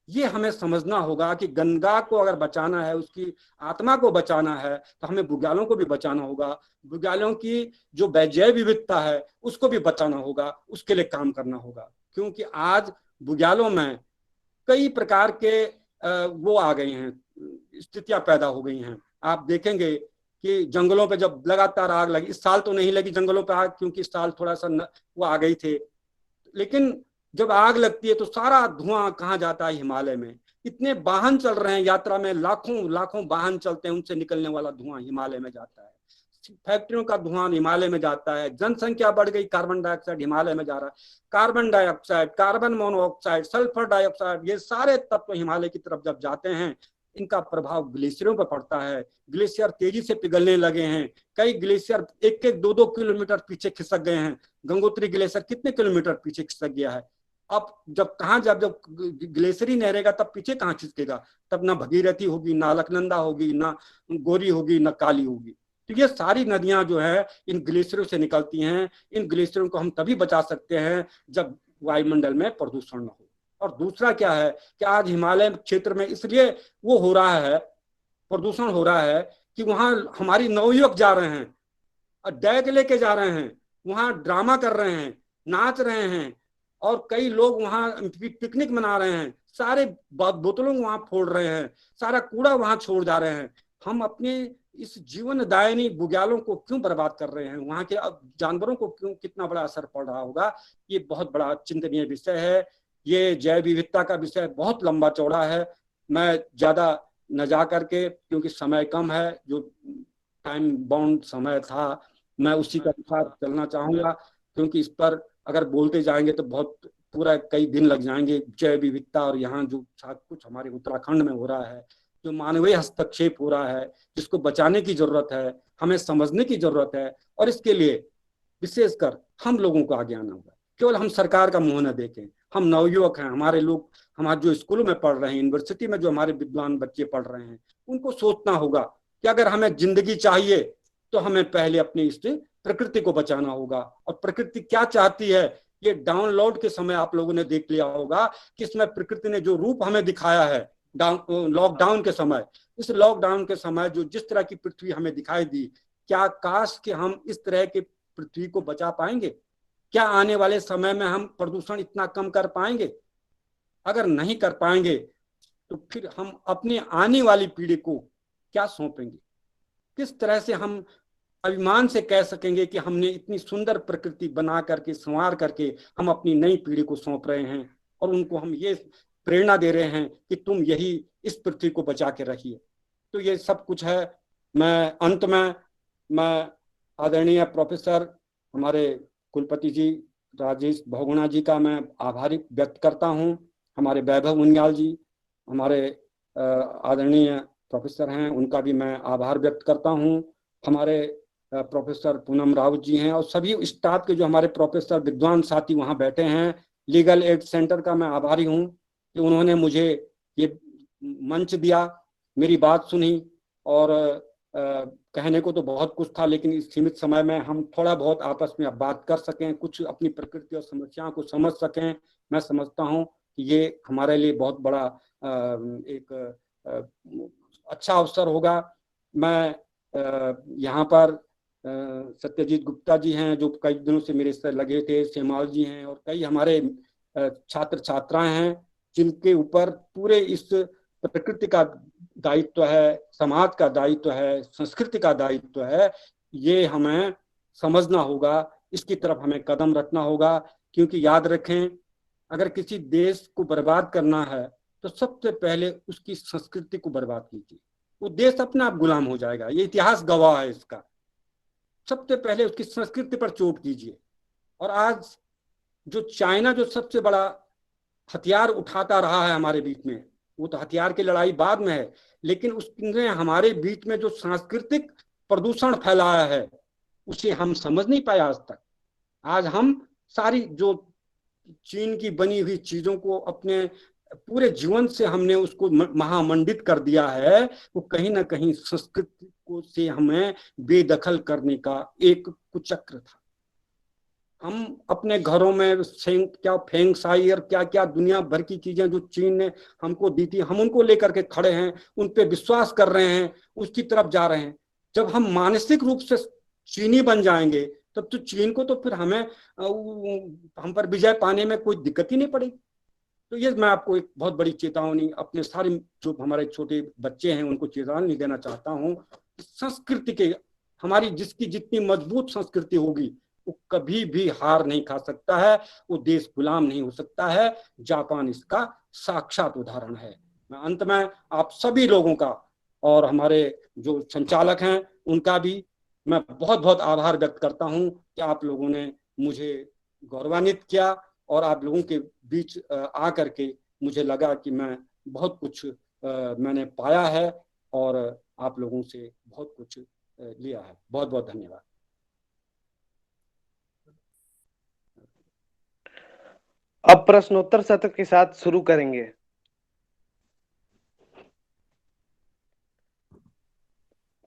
ये हमें समझना होगा कि गंगा को अगर बचाना है, उसकी आत्मा को बचाना है, तो हमें बुग्यालों को भी बचाना होगा। बुग्यालों की जो जैव विविधता है उसको भी बचाना होगा, उसके लिए काम करना होगा। क्योंकि आज बुग्यालों में कई प्रकार के वो आ गए हैं, स्थितियां पैदा हो गई हैं। आप देखेंगे कि जंगलों पे जब लगातार आग लगी, इस साल तो नहीं लगी जंगलों पे आग, क्योंकि इस साल थोड़ा सा वो आ गई थे, लेकिन जब आग लगती है तो सारा धुआं कहाँ जाता है? हिमालय में। इतने वाहन चल रहे हैं यात्रा में, लाखों लाखों वाहन चलते हैं, उनसे निकलने वाला धुआं हिमालय में जाता है। फैक्ट्रियों का धुआं हिमालय में जाता है। जनसंख्या बढ़ गई, कार्बन डाइऑक्साइड हिमालय में जा रहा है। Carbon dioxide, carbon monoxide, sulphur dioxide, ये सारे तत्व हिमालय की तरफ जब जाते हैं, इनका प्रभाव ग्लेशियरों पर पड़ता है। ग्लेशियर तेजी से पिघलने लगे हैं। कई ग्लेशियर 1-2 किलोमीटर पीछे खिसक गए हैं। गंगोत्री ग्लेशियर कितने किलोमीटर पीछे खिसक गया है? अब जब ग्लेशियर ही नहीं रहेगा तब पीछे कहाँ खिसकेगा? तब ना भगीरथी होगी, ना अलकनंदा होगी, ना गोरी होगी, ना काली होगी। तो ये सारी नदियां जो है इन ग्लेशियरों से निकलती हैं। इन ग्लेशियरों को हम तभी बचा सकते हैं जब वायुमंडल में प्रदूषण न हो। और दूसरा क्या है कि आज हिमालय क्षेत्र में इसलिए वो हो रहा है, प्रदूषण हो रहा है, कि वहां हमारी नवयुवक जा रहे हैं और डैग लेके जा रहे हैं, वहां ड्रामा कर रहे हैं, नाच रहे हैं, और कई लोग वहां पिकनिक मना रहे हैं, सारे बोतलों को वहां फोड़ रहे हैं, सारा कूड़ा वहां छोड़ जा रहे हैं। हम अपने इस जीवन दायिनी बुग्यालों को क्यों बर्बाद कर रहे हैं? वहां के जानवरों को क्यों, कितना बड़ा असर पड़ रहा होगा? ये बहुत बड़ा चिंतनीय विषय है। ये जैव विविधता का विषय बहुत लंबा चौड़ा है। मैं ज्यादा न जा करके, क्योंकि समय कम है, जो टाइम बाउंड समय था, मैं उसी के अनुसार चलना चाहूंगा, क्योंकि इस पर अगर बोलते जाएंगे तो बहुत पूरा कई दिन लग जाएंगे। जैव विविधता और यहाँ जो कुछ हमारे उत्तराखंड में हो रहा है, जो मानवीय हस्तक्षेप हो रहा है, जिसको बचाने की जरूरत है, हमें समझने की जरूरत है। और इसके लिए विशेषकर हम लोगों को आगे आना होगा। केवल हम सरकार का मुंह न देखें। हम नवयुवक हैं, हमारे लोग, हमारे जो स्कूलों में पढ़ रहे हैं, यूनिवर्सिटी में जो हमारे विद्वान बच्चे पढ़ रहे हैं, उनको सोचना होगा कि अगर हमें जिंदगी चाहिए तो हमें पहले अपनी इस प्रकृति को बचाना होगा। और प्रकृति क्या चाहती है, ये डाउनलोड के समय आप लोगों ने देख लिया होगा कि इसमें प्रकृति ने जो रूप हमें दिखाया है लॉकडाउन के समय, इस लॉकडाउन के समय जो जिस तरह की पृथ्वी हमें दिखाई दी, क्या काश कि हम इस तरह के पृथ्वी को बचा पाएंगे? क्या आने वाले समय में हम प्रदूषण इतना कम कर पाएंगे? अगर नहीं कर पाएंगे तो फिर हम अपनी आने वाली पीढ़ी को क्या सौंपेंगे? किस तरह से हम अभिमान से कह सकेंगे कि हमने इतनी सुंदर प्रकृति बना करके, संवार करके हम अपनी नई पीढ़ी को सौंप रहे हैं, और उनको हम ये प्रेरणा दे रहे हैं कि तुम यही इस पृथ्वी को बचा के रखिए। तो ये सब कुछ है। मैं अंत में मैं आदरणीय प्रोफेसर हमारे कुलपति जी राजेश बहुगुणा जी का मैं आभारी व्यक्त करता हूँ। हमारे वैभव उनियाल जी हमारे आदरणीय प्रोफेसर हैं, उनका भी मैं आभार व्यक्त करता हूँ। हमारे प्रोफेसर पूनम राउत जी हैं, और सभी स्टाफ के जो हमारे प्रोफेसर विद्वान साथी वहाँ बैठे हैं। लीगल एड सेंटर का मैं आभारी हूँ कि उन्होंने मुझे ये मंच दिया, मेरी बात सुनी, और कहने को तो बहुत कुछ था, लेकिन इस सीमित समय में हम थोड़ा बहुत आपस में अब बात कर सकें, कुछ अपनी प्रकृति और समस्याओं को समझ सकें, मैं समझता हूँ कि ये हमारे लिए बहुत बड़ा एक अच्छा अवसर होगा। मैं यहाँ पर सत्यजीत गुप्ता जी हैं जो कई दिनों से मेरे से लगे थे, सेमाल जी हैं और कई हमारे छात्र छात्राएं हैं जिनके ऊपर पूरे इस प्रकृति का दायित्व है, समाज का दायित्व है, संस्कृति का दायित्व है। ये हमें समझना होगा, इसकी तरफ हमें कदम रखना होगा, क्योंकि याद रखें, अगर किसी देश को बर्बाद करना है तो सबसे पहले उसकी संस्कृति को बर्बाद कीजिए, वो देश अपने आप गुलाम हो जाएगा, ये इतिहास गवाह है इसका। सबसे पहले उसकी संस्कृति पर चोट कीजिए। और आज जो चाइना जो सबसे बड़ा हथियार उठाता रहा है हमारे बीच में, वो तो हथियार की लड़ाई बाद में है, लेकिन उसने हमारे बीच में जो सांस्कृतिक प्रदूषण फैलाया है उसे हम समझ नहीं पाए आज तक। आज हम सारी जो चीन की बनी हुई चीजों को अपने पूरे जीवन से हमने उसको महामंडित कर दिया है, वो कहीं ना कहीं संस्कृति को से हमें बेदखल करने का एक कुचक्र था। हम अपने घरों में फेंग साई और क्या क्या दुनिया भर की चीजें जो चीन ने हमको दी थी, हम उनको लेकर के खड़े हैं, उन पे विश्वास कर रहे हैं, उसकी तरफ जा रहे हैं। जब हम मानसिक रूप से चीनी बन जाएंगे तब तो चीन को तो फिर हमें हम पर विजय पाने में कोई दिक्कत ही नहीं पड़ेगी। तो ये मैं आपको एक बहुत बड़ी चेतावनी, अपने सारे जो हमारे छोटे बच्चे हैं उनको चेतावनी देना चाहता हूँ। संस्कृति के हमारी जिसकी जितनी मजबूत संस्कृति होगी वो कभी भी हार नहीं खा सकता है, वो देश गुलाम नहीं हो सकता है। जापान इसका साक्षात उदाहरण है। मैं अंत में आप सभी लोगों का और हमारे जो संचालक हैं उनका भी मैं बहुत बहुत आभार व्यक्त करता हूं कि आप लोगों ने मुझे गौरवान्वित किया और आप लोगों के बीच आ करके मुझे लगा कि मैं बहुत कुछ मैंने पाया है और आप लोगों से बहुत कुछ लिया है। बहुत बहुत धन्यवाद। अब प्रश्नोत्तर सत्र के साथ शुरू करेंगे।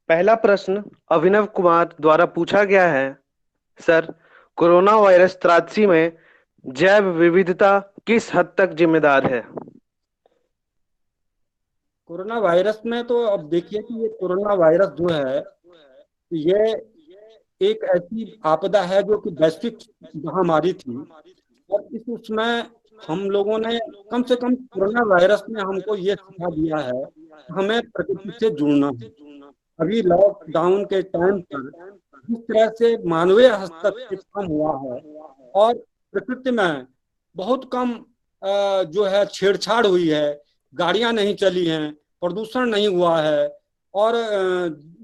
पहला प्रश्न अभिनव कुमार द्वारा पूछा गया है। सर, कोरोना वायरस त्रासदी में जैव विविधता किस हद तक जिम्मेदार है? कोरोना वायरस में तो अब देखिए कि ये कोरोना वायरस जो है ये एक ऐसी आपदा है जो कि वैश्विक महामारी थी और इस उसमें हम लोगों ने कम से कम कोरोना वायरस ने हमको ये सिखा दिया है हमें प्रकृति से जुड़ना है। अभी लॉकडाउन के टाइम पर जिस तरह से मानवीय हस्तक्षेप कम हुआ है और प्रकृति में बहुत कम जो है छेड़छाड़ हुई है, गाड़ियां नहीं चली हैं, प्रदूषण नहीं हुआ है और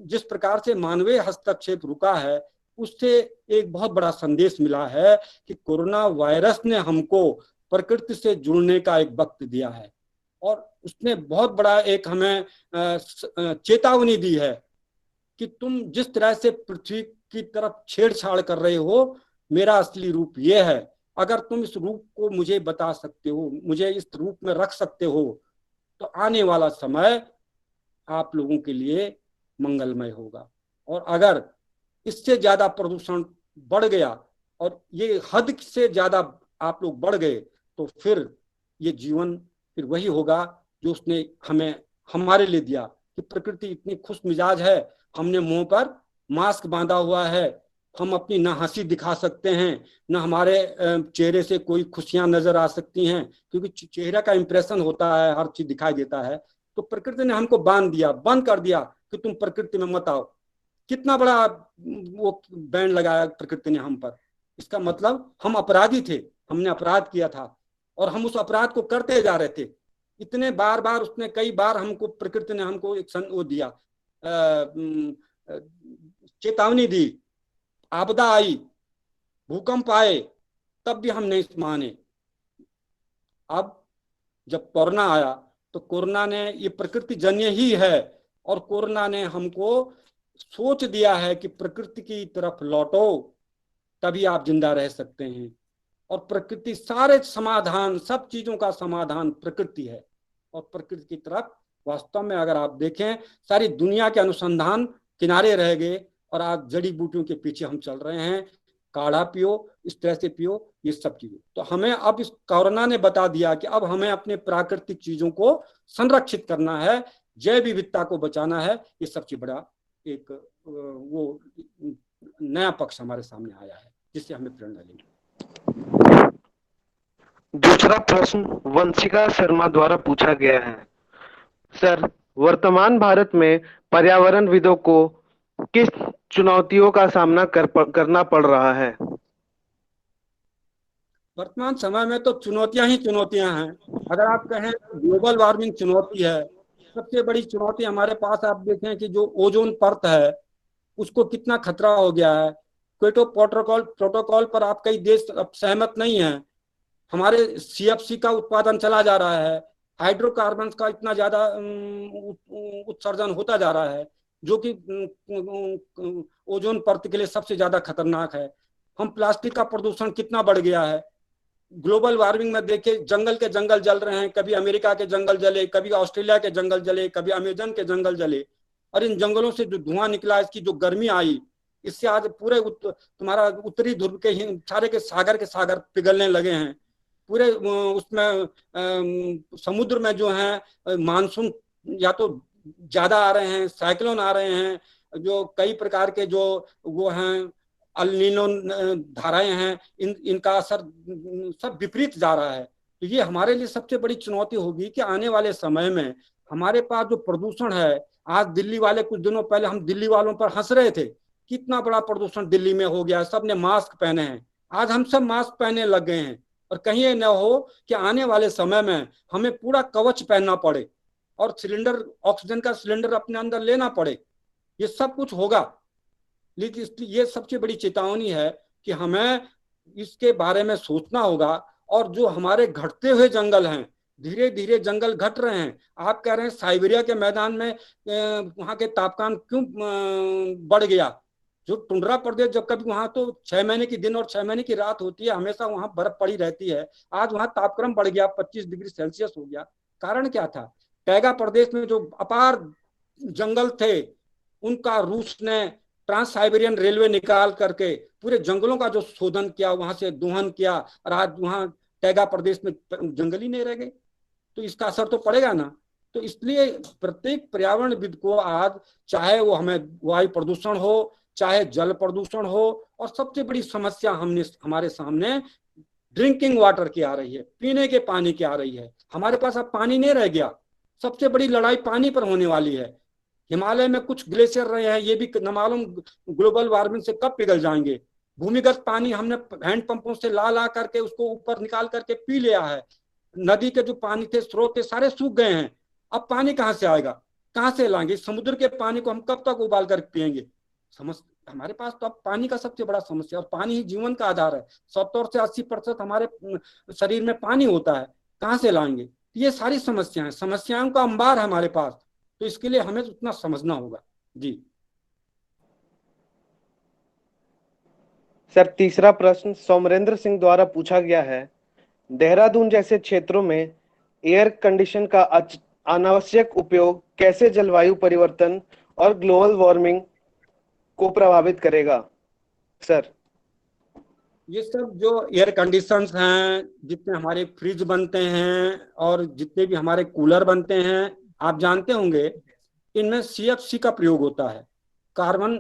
जिस प्रकार से मानवीय हस्तक्षेप रुका है उससे एक बहुत बड़ा संदेश मिला है कि कोरोना वायरस ने हमको प्रकृति से जुड़ने का एक वक्त दिया है और उसने बहुत बड़ा एक हमें चेतावनी दी है कि तुम जिस तरह से पृथ्वी की तरफ छेड़छाड़ कर रहे हो, मेरा असली रूप ये है। अगर तुम इस रूप को मुझे बता सकते हो, मुझे इस रूप में रख सकते हो, तो आने वाला समय आप लोगों के लिए मंगलमय होगा। और अगर इससे ज्यादा प्रदूषण बढ़ गया और ये हद से ज्यादा आप लोग बढ़ गए तो फिर ये जीवन फिर वही होगा जो उसने हमें हमारे लिए दिया कि प्रकृति इतनी खुश मिजाज है, हमने मुंह पर मास्क बांधा हुआ है, हम अपनी ना हंसी दिखा सकते हैं, ना हमारे चेहरे से कोई खुशियां नजर आ सकती हैं, क्योंकि चेहरे का इंप्रेशन होता है, हर चीज दिखाई देता है। तो प्रकृति ने हमको बांध दिया, बंद कर दिया कि तुम प्रकृति में मत आओ। कितना बड़ा वो बैन लगाया प्रकृति ने हम पर। इसका मतलब हम अपराधी थे, हमने अपराध किया था और हम उस अपराध को करते जा रहे थे। इतने बार बार उसने कई बार हमको प्रकृति ने हमको एक वो दिया, चेतावनी दी, आपदा आई, भूकंप आए, तब भी हम नहीं माने। अब जब कोरोना आया तो कोरोना ने, ये प्रकृति जन्य ही है और कोरोना ने हमको सोच दिया है कि प्रकृति की तरफ लौटो, तभी आप जिंदा रह सकते हैं। और प्रकृति सारे समाधान, सब चीजों का समाधान प्रकृति है। और प्रकृति की तरफ वास्तव में अगर आप देखें, सारी दुनिया के अनुसंधान किनारे रह गए और आज जड़ी बूटियों के पीछे हम चल रहे हैं। काढ़ा पियो, इस तरह से पियो, ये सब चीजें। तो हमें अब इस कोरोना ने बता दिया कि अब हमें अपने प्राकृतिक चीजों को संरक्षित करना है, जैव विविधता को बचाना है। ये सबसे बड़ा एक वो नया पक्ष हमारे सामने आया है जिससे हमें प्रेरणा लेंगे। दूसरा प्रश्न वंशिका शर्मा द्वारा पूछा गया है। सर, वर्तमान भारत में पर्यावरणविदों को किस चुनौतियों का सामना करना पड़ रहा है? वर्तमान समय में तो चुनौतियां ही चुनौतियां हैं। अगर आप कहें ग्लोबल वार्मिंग चुनौती है, सबसे बड़ी चुनौती हमारे पास आप देखें कि जो ओजोन परत है उसको कितना खतरा हो गया है। क्योटो प्रोटोकॉल पर आप कई देश अब सहमत नहीं है। हमारे CFC का उत्पादन चला जा रहा है, हाइड्रोकार्बन का इतना ज्यादा उत्सर्जन होता जा रहा है जो कि ओजोन परत के लिए सबसे ज्यादा खतरनाक है। हम प्लास्टिक का प्रदूषण कितना बढ़ गया है। ग्लोबल वार्मिंग में देखिए, जंगल के जंगल जल रहे हैं, कभी अमेरिका के जंगल जले, कभी ऑस्ट्रेलिया के जंगल जले, कभी अमेजन के जंगल जले। और इन जंगलों से जो धुआं निकला, इसकी जो गर्मी आई, इससे आज पूरे तुम्हारा उत्तरी ध्रुव के सारे के सागर पिघलने लगे हैं। पूरे उसमें समुद्र में जो है मानसून या तो ज्यादा आ रहे हैं, साइक्लोन आ रहे हैं, जो कई प्रकार के जो वो हैं अल नीनो धाराएं हैं, इनका असर सब विपरीत जा रहा है। तो ये हमारे लिए सबसे बड़ी चुनौती होगी कि आने वाले समय में हमारे पास जो प्रदूषण है, आज दिल्ली वाले, कुछ दिनों पहले हम दिल्ली वालों पर हंस रहे थे, कितना बड़ा प्रदूषण दिल्ली में हो गया, सबने मास्क पहने हैं। आज हम सब मास्क पहनने लग गए हैं। और कहीं ये न हो कि आने वाले समय में हमें पूरा कवच पहनना पड़े और सिलेंडर, ऑक्सीजन का सिलेंडर अपने अंदर लेना पड़े। ये सब कुछ होगा, लेकिन ये सबसे बड़ी चेतावनी है कि हमें इसके बारे में सोचना होगा। और जो हमारे घटते हुए जंगल हैं, धीरे धीरे जंगल घट रहे हैं। आप कह रहे हैं साइबेरिया के मैदान में वहां के तापमान क्यों बढ़ गया? जो टुंड्रा प्रदेश, जब कभी वहां तो 6 महीने की दिन और 6 महीने की रात होती है, हमेशा वहां बर्फ पड़ी रहती है। आज वहां तापक्रम बढ़ गया, 25 डिग्री सेल्सियस हो गया। कारण क्या था? टैगा प्रदेश में जो अपार जंगल थे, उनका रूस ने ट्रांस साइबेरियन रेलवे निकाल करके पूरे जंगलों का जो शोधन किया, वहां से दोहन किया, और आज वहां टैगा प्रदेश में जंगल ही नहीं रह गए। तो इसका असर तो पड़ेगा ना। तो इसलिए प्रत्येक पर्यावरणविद को आज, चाहे वो हमें वायु प्रदूषण हो, चाहे जल प्रदूषण हो, और सबसे बड़ी समस्या हमारे सामने ड्रिंकिंग वाटर की आ रही है, पीने के पानी की आ रही है। हमारे पास अब पानी नहीं रह गया। सबसे बड़ी लड़ाई पानी पर होने वाली है। हिमालय में कुछ ग्लेशियर रहे हैं, ये भी न मालूम ग्लोबल वार्मिंग से कब पिघल जाएंगे। भूमिगत पानी हमने हैंड पंपों से ला करके उसको ऊपर निकाल करके पी लिया है। नदी के जो पानी थे, स्रोत थे, सारे सूख गए हैं। अब पानी कहाँ से आएगा, कहाँ से लाएंगे? समुद्र के पानी को हम कब तक उबाल कर पियेंगे? हमारे पास तो अब पानी का सबसे बड़ा समस्या, और पानी ही जीवन का आधार है। 70 से 80% हमारे शरीर में पानी होता है, कहाँ से लाएंगे? ये सारी समस्याएं, समस्याओं का अंबार है हमारे पास। तो इसके लिए हमें उतना समझना होगा। जी सर, तीसरा प्रश्न सोमरेंद्र सिंह द्वारा पूछा गया है। देहरादून जैसे क्षेत्रों में एयर कंडीशन का अनावश्यक उपयोग कैसे जलवायु परिवर्तन और ग्लोबल वार्मिंग को प्रभावित करेगा? सर, ये सब जो एयर कंडीशंस हैं, जितने हमारे फ्रिज बनते हैं और जितने भी हमारे कूलर बनते हैं, आप जानते होंगे इनमें CFC का प्रयोग होता है, कार्बन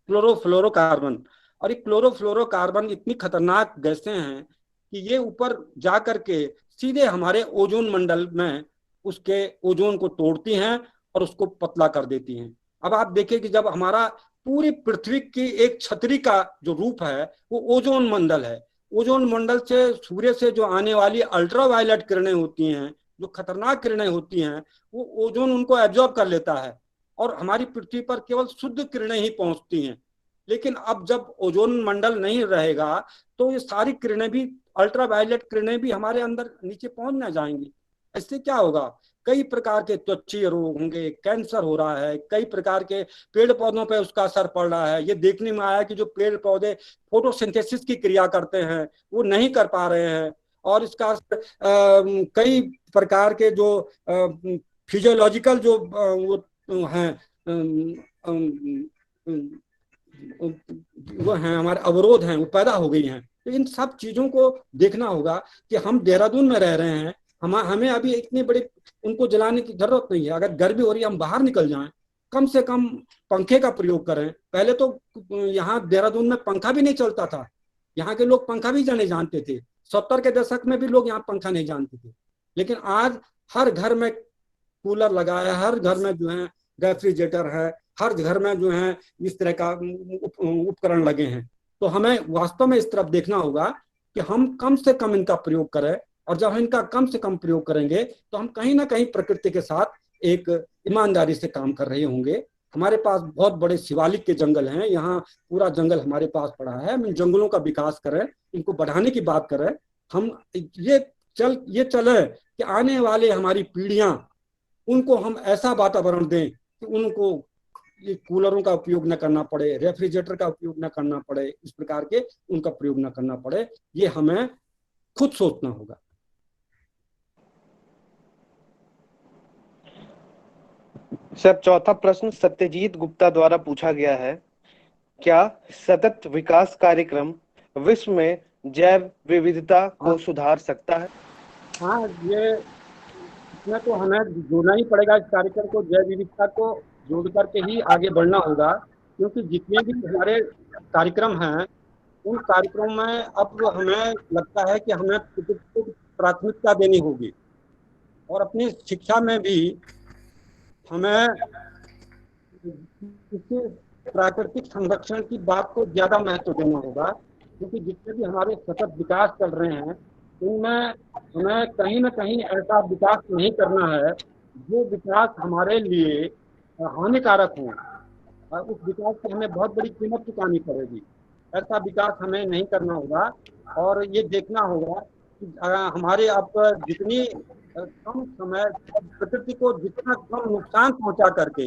क्लोरोफ्लोरोकार्बन। और ये क्लोरोफ्लोरोकार्बन इतनी खतरनाक गैसें हैं कि ये ऊपर जा करके सीधे हमारे ओजोन मंडल में उसके ओजोन को तोड़ती हैं और उसको पतला कर देती हैं। अब आप देखिए कि जब हमारा पूरी पृथ्वी की एक छतरी का जो रूप है वो ओजोन मंडल है। ओजोन मंडल से, सूर्य से जो आने वाली अल्ट्रावायलेट किरणें होती हैं, जो खतरनाक किरणें होती हैं, वो ओजोन उनको एब्जॉर्ब कर लेता है और हमारी पृथ्वी पर केवल शुद्ध किरणें ही पहुंचती हैं। लेकिन अब जब ओजोन मंडल नहीं रहेगा तो ये सारी किरणें भी, अल्ट्रावायलेट किरणें भी हमारे अंदर नीचे पहुंच ना जाएंगी। इससे क्या होगा? कई प्रकार के त्वचीय रोग होंगे, कैंसर हो रहा है, कई प्रकार के पेड़ पौधों पर उसका असर पड़ रहा है। ये देखने में आया कि जो पेड़ पौधे फोटोसिंथेसिस की क्रिया करते हैं वो नहीं कर पा रहे हैं, और इसका कई प्रकार के जो फिजियोलॉजिकल जो वो हैं वो हैं, हमारे अवरोध हैं, वो पैदा हो गई हैं। तो इन सब चीजों को देखना होगा कि हम देहरादून में रह रहे हैं, हमें अभी इतने बड़े उनको जलाने की जरूरत नहीं है। अगर गर्मी हो रही है, हम बाहर निकल जाएं, कम से कम पंखे का प्रयोग करें। पहले तो यहाँ देहरादून में पंखा भी नहीं चलता था, यहाँ के लोग पंखा भी नहीं जानते थे। 70 के दशक में भी लोग यहाँ पंखा नहीं जानते थे, लेकिन आज हर घर में कूलर लगा है, हर घर में जो है रेफ्रिजरेटर है, हर घर में जो है इस तरह का उपकरण लगे हैं। तो हमें वास्तव में इस तरफ देखना होगा कि हम कम से कम इनका प्रयोग करें, और जब हम इनका कम से कम प्रयोग करेंगे तो हम कहीं ना कहीं प्रकृति के साथ एक ईमानदारी से काम कर रहे होंगे। हमारे पास बहुत बड़े शिवालिक के जंगल हैं, यहाँ पूरा जंगल हमारे पास पड़ा है। हम इन जंगलों का विकास करें, इनको बढ़ाने की बात करें। हम ये चले कि आने वाले हमारी पीढ़ियां, उनको हम ऐसा वातावरण दें कि उनको ये कूलरों का उपयोग न करना पड़े, रेफ्रिजरेटर का उपयोग न करना पड़े, इस प्रकार के उनका प्रयोग न करना पड़े। ये हमें खुद सोचना होगा। सर, चौथा प्रश्न सत्यजीत गुप्ता द्वारा पूछा गया है, क्या सतत विकास कार्यक्रम विश्व में जैव विविधता को सुधार सकता है? हाँ, ये इसमें तो हमें जोड़ना ही पड़ेगा, इस कार्यक्रम को, जैव विविधता को जोड़ करके ही आगे बढ़ना होगा। क्योंकि जितने भी हमारे कार्यक्रम हैं, उन कार्यक्रमों में अब हमें लगता है कि हमें प्राथमिकता देनी होगी, और अपनी शिक्षा में भी हमें किसी प्राकृतिक संरक्षण की बात को ज्यादा महत्व देना होगा। क्योंकि जितने भी हमारे सतत विकास चल रहे हैं, उनमें हमें कहीं ना कहीं ऐसा विकास नहीं करना है जो विकास हमारे लिए हानिकारक हो, और उस विकास की हमें बहुत बड़ी कीमत चुकानी पड़ेगी। ऐसा विकास हमें नहीं करना होगा, और ये देखना होगा कि हमारे अब जितनी कम समय प्रकृति को जितना कम नुकसान पहुंचा करके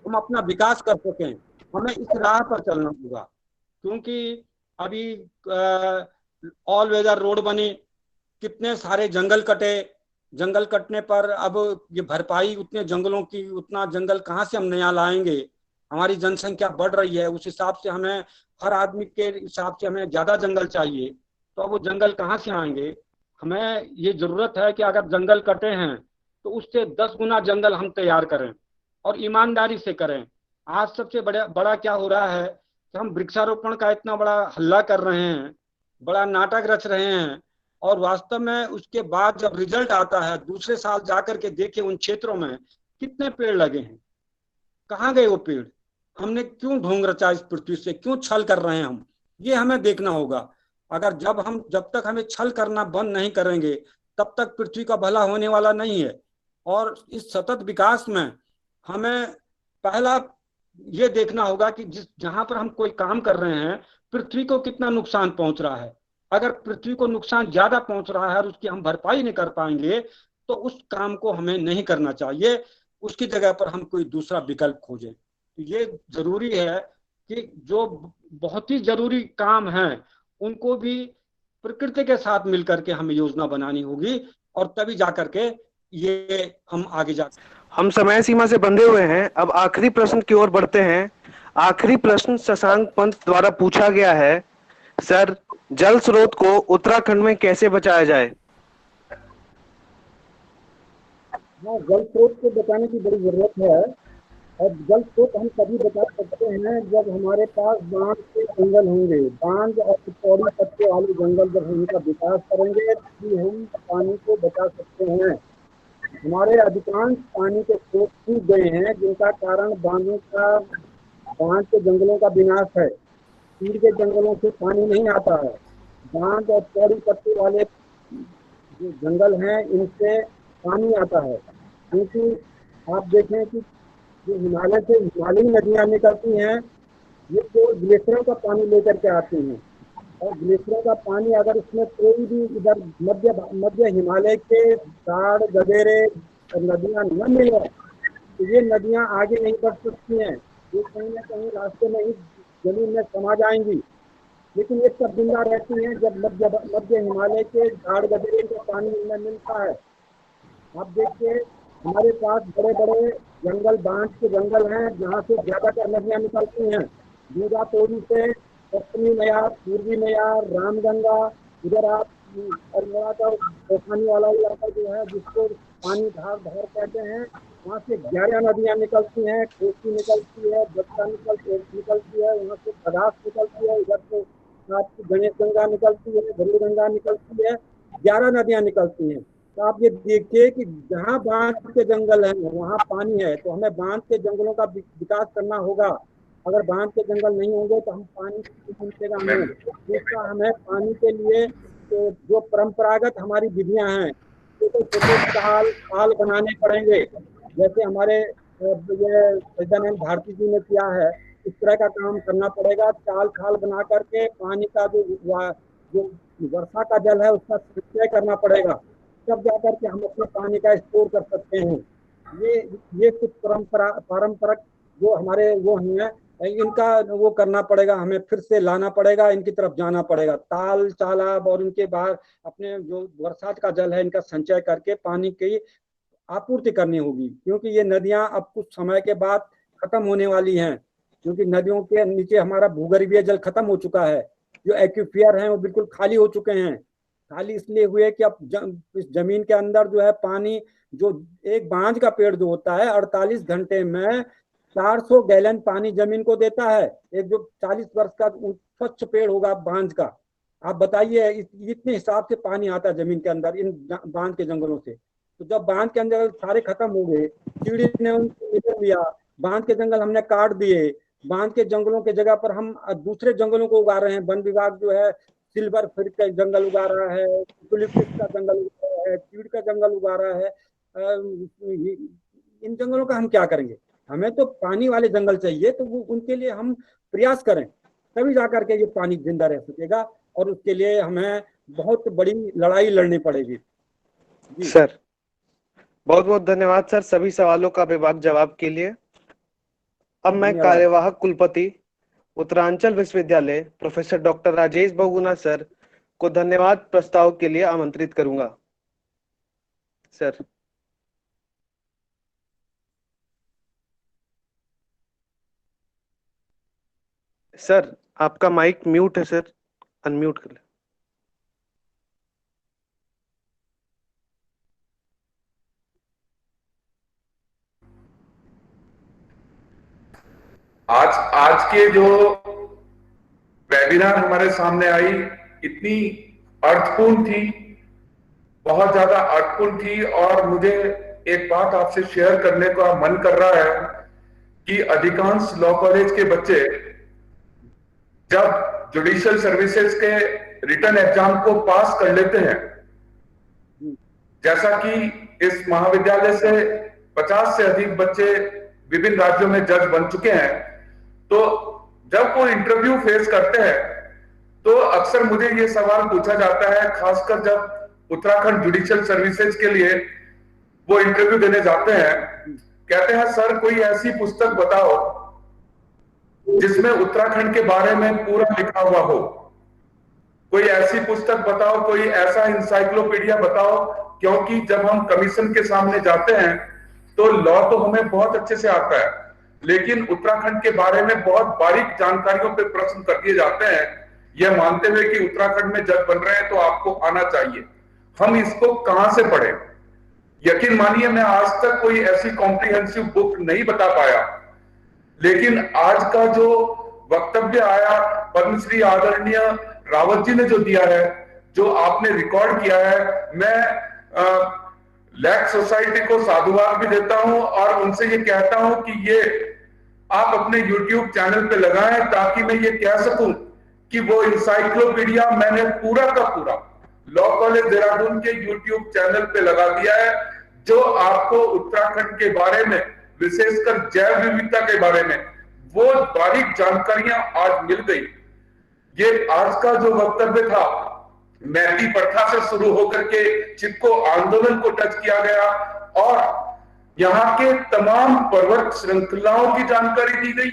हम अपना विकास कर सकें, हमें इस राह पर चलना होगा। क्योंकि अभी ऑल वेदर रोड बनी, कितने सारे जंगल कटे, जंगल कटने पर अब ये भरपाई उतने जंगलों की, उतना जंगल कहाँ से हम नया लाएंगे? हमारी जनसंख्या बढ़ रही है, उस हिसाब से हमें, हर आदमी के हिसाब से हमें ज्यादा जंगल चाहिए, तो अब वो जंगल कहाँ से आएंगे? हमें ये जरूरत है कि अगर जंगल कटे हैं तो उससे 10 गुना जंगल हम तैयार करें, और ईमानदारी से करें। आज सबसे बड़ा क्या हो रहा है कि हम वृक्षारोपण का इतना बड़ा हल्ला कर रहे हैं, बड़ा नाटक रच रहे हैं, और वास्तव में उसके बाद जब रिजल्ट आता है, दूसरे साल जाकर के देखें उन क्षेत्रों में कितने पेड़ लगे हैं, कहाँ गए वो पेड़? हमने क्यों ढोंग रचा इस पृथ्वी से, क्यों छल कर रहे हैं हम? ये हमें देखना होगा। अगर जब तक हमें छल करना बंद नहीं करेंगे, तब तक पृथ्वी का भला होने वाला नहीं है। और इस सतत विकास में हमें पहला ये देखना होगा कि जहां पर हम कोई काम कर रहे हैं, पृथ्वी को कितना नुकसान पहुंच रहा है। अगर पृथ्वी को नुकसान ज्यादा पहुंच रहा है और उसकी हम भरपाई नहीं कर पाएंगे, तो उस काम को हमें नहीं करना चाहिए, उसकी जगह पर हम कोई दूसरा विकल्प खोजें। तो ये जरूरी है कि जो बहुत ही जरूरी काम है, उनको भी प्रकृति के साथ मिलकर के हमें योजना बनानी होगी, और तभी जाकर के ये हम आगे जा। हम समय सीमा से बंधे हुए हैं, अब आखिरी प्रश्न की ओर बढ़ते हैं। आखिरी प्रश्न शशांक पंत द्वारा पूछा गया है, सर, जल स्रोत को उत्तराखंड में कैसे बचाया जाए? हाँ, जल स्रोत को बचाने की बड़ी जरूरत है, और जल स्रोत हम तभी बचा सकते हैं जब हमारे पास बांध के जंगल होंगे। बांध और पौड़ी पत्ते वाले जंगल जब हम इनका विकास करेंगे, तभी हम पानी को बचा सकते हैं। हमारे अधिकांश पानी के स्रोत सूख गए हैं, जिनका कारण बांध के जंगलों का विनाश है। पीड़ के जंगलों से पानी नहीं आता है। बांध और पौड़ी पत्ते वाले जो जंगल हैं, इनसे पानी आता है। क्योंकि आप देखें कि जो हिमालय से हिमालयी नदियां निकलती हैं, ये तो ग्लेशियरों का पानी लेकर के आती हैं, और ग्लेशियरों का पानी अगर इसमें कोई भी इधर मध्य हिमालय के ताड़ गदेरे नदियां न मिले, तो ये नदियां आगे नहीं बढ़ सकती हैं, ये कहीं ना कहीं रास्ते में ही जमीन में समा जाएंगी। लेकिन ये तब जिंदा रहती हैं जब मध्य हिमालय के ताड़ गदेरे का पानी इनमें मिलता है। आप देखिए हमारे पास बड़े बड़े जंगल, बांध के जंगल हैं जहाँ से ज्यादातर नदियाँ निकलती हैं। दूधा तोड़ी से पश्चिमी नयार, पूर्वी नयार, रामगंगा, इधर आप अल्मोड़ा का तूफानी वाला इलाका जो है जिसको पानी धार धार कहते हैं, वहाँ से 11 नदियाँ निकलती हैं। कोसी निकलती है, बच्चा निकलती है, वहाँ से पदार्थ निकलती है, इधर से आपकी गणेश गंगा निकलती है, भरू गंगा निकलती है, 11 नदियाँ निकलती हैं। तो आप ये देखिए कि जहाँ बांध के जंगल है वहाँ पानी है, तो हमें बांध के जंगलों का विकास करना होगा। अगर बांध के जंगल नहीं होंगे तो हम पानी मिलेगा हमें। दूसरा, हमें पानी के लिए तो जो परंपरागत हमारी विधियां हैं, तो छोटे ताल बनाने पड़ेंगे, जैसे हमारे ये सच्चिदानंद भारती जी ने किया है, इस तरह का काम करना पड़ेगा। ताल खाल बना करके पानी का जो वर्षा का जल है उसका संचय करना पड़ेगा, तब जाकर के हम अपने पानी का स्टोर कर सकते हैं। ये कुछ पारंपरिक जो हमारे वो हैं, इनका वो करना पड़ेगा, हमें फिर से लाना पड़ेगा, इनकी तरफ जाना पड़ेगा। ताल तालाब और उनके बाहर अपने जो बरसात का जल है इनका संचय करके पानी की आपूर्ति करनी होगी, क्योंकि ये नदियां अब कुछ समय के बाद खत्म होने वाली हैं, क्योंकि नदियों के नीचे हमारा भूगर्भीय जल खत्म हो चुका है। जो एक्विफियर हैं वो बिल्कुल खाली हो चुके हैं। खाली इसलिए हुए कि अब इस जमीन के अंदर जो है पानी, जो एक बांज का पेड़ जो होता है 48 घंटे में 400 गैलन पानी जमीन को देता है। एक जो 40 वर्ष का स्वच्छ पेड़ होगा बांज का, आप बताइए इतने हिसाब से पानी आता है जमीन के अंदर इन बांध के जंगलों से। तो जब बांध के अंदर सारे खत्म हो गए, चीड़ी ने उनको निकल लिया, बांध के जंगल हमने काट दिए, बांध के जंगलों के जगह पर हम दूसरे जंगलों को उगा रहे हैं। वन विभाग जो है सिल्वर फिर का जंगल उगा रहा है, यूकलिप्टस का जंगल उगा रहा है, चीड़ का जंगल उगा रहा है। इन जंगलों का हम क्या करेंगे? हमें तो पानी वाले जंगल चाहिए, तो वो उनके लिए हम प्रयास करें, तभी जाकर के ये पानी जिंदा रह सकेगा, और उसके लिए हमें बहुत बड़ी लड़ाई लड़नी पड़ेगी। सर बहुत बहुत धन्यवाद सर सभी सवालों का बेबाक जवाब के लिए। अब मैं कार्यवाहक कुलपति उत्तरांचल विश्वविद्यालय professor doctor Rajesh Bahuguna sir को धन्यवाद प्रस्ताव के लिए आमंत्रित करूंगा। सर सर आपका माइक म्यूट है सर, अनम्यूट कर ले। आज के जो वेबिनार हमारे सामने आई इतनी अर्थपूर्ण थी, बहुत ज्यादा अर्थपूर्ण थी, और मुझे एक बात आपसे शेयर करने का मन कर रहा है कि अधिकांश लॉ कॉलेज के बच्चे जब जुडिशियल सर्विसेज के रिटन एग्जाम को पास कर लेते हैं, जैसा कि इस महाविद्यालय से 50 से अधिक बच्चे विभिन्न राज्यों में जज बन चुके हैं, तो जब वो इंटरव्यू फेस करते हैं तो अक्सर मुझे ये सवाल पूछा जाता है, खासकर जब उत्तराखंड जुडिशियल सर्विसेज के लिए वो इंटरव्यू देने जाते हैं, कहते हैं सर कोई ऐसी पुस्तक बताओ जिसमें उत्तराखंड के बारे में पूरा लिखा हुआ हो, कोई ऐसी पुस्तक बताओ, कोई ऐसा इंसाइक्लोपीडिया बताओ, क्योंकि जब हम कमीशन के सामने जाते हैं तो लॉ तो हमें बहुत अच्छे से आता है, लेकिन उत्तराखंड के बारे में बहुत बारीक जानकारियों पे प्रश्न कर दिए जाते हैं, यह मानते हुए कि उत्तराखंड में जज बन रहे हैं तो आपको आना चाहिए। हम इसको कहां से पढ़ें? यकीन मानिए मैं आज तक कोई ऐसी कॉम्प्रिहेंसिव बुक नहीं बता पाया, लेकिन आज का जो वक्तव्य आया पद्मश्री आदरणीय रावत जी ने जो दिया है, जो आपने रिकॉर्ड किया है, मैं लैक सोसाइटी को साधुवाद भी देता हूं और उनसे ये कहता हूं कि ये आप अपने YouTube चैनल पे लगाएं, ताकि मैं ये कह सकूं कि वो इंसाइक्लोपीडिया मैंने पूरा का पूरा लॉ कॉलेज देहरादून के YouTube चैनल पे लगा दिया है, जो आपको उत्तराखंड के बारे में, विशेषकर जैव विविधता के बारे में वो बारीक जानकारियां आज मिल गई। ये आज का जो वक्तव्य था, मैती प्रथा से शुरू होकर के चिपको आंदोलन को टच किया गया, और यहाँ के तमाम पर्वत श्रृंखलाओं की जानकारी दी गई,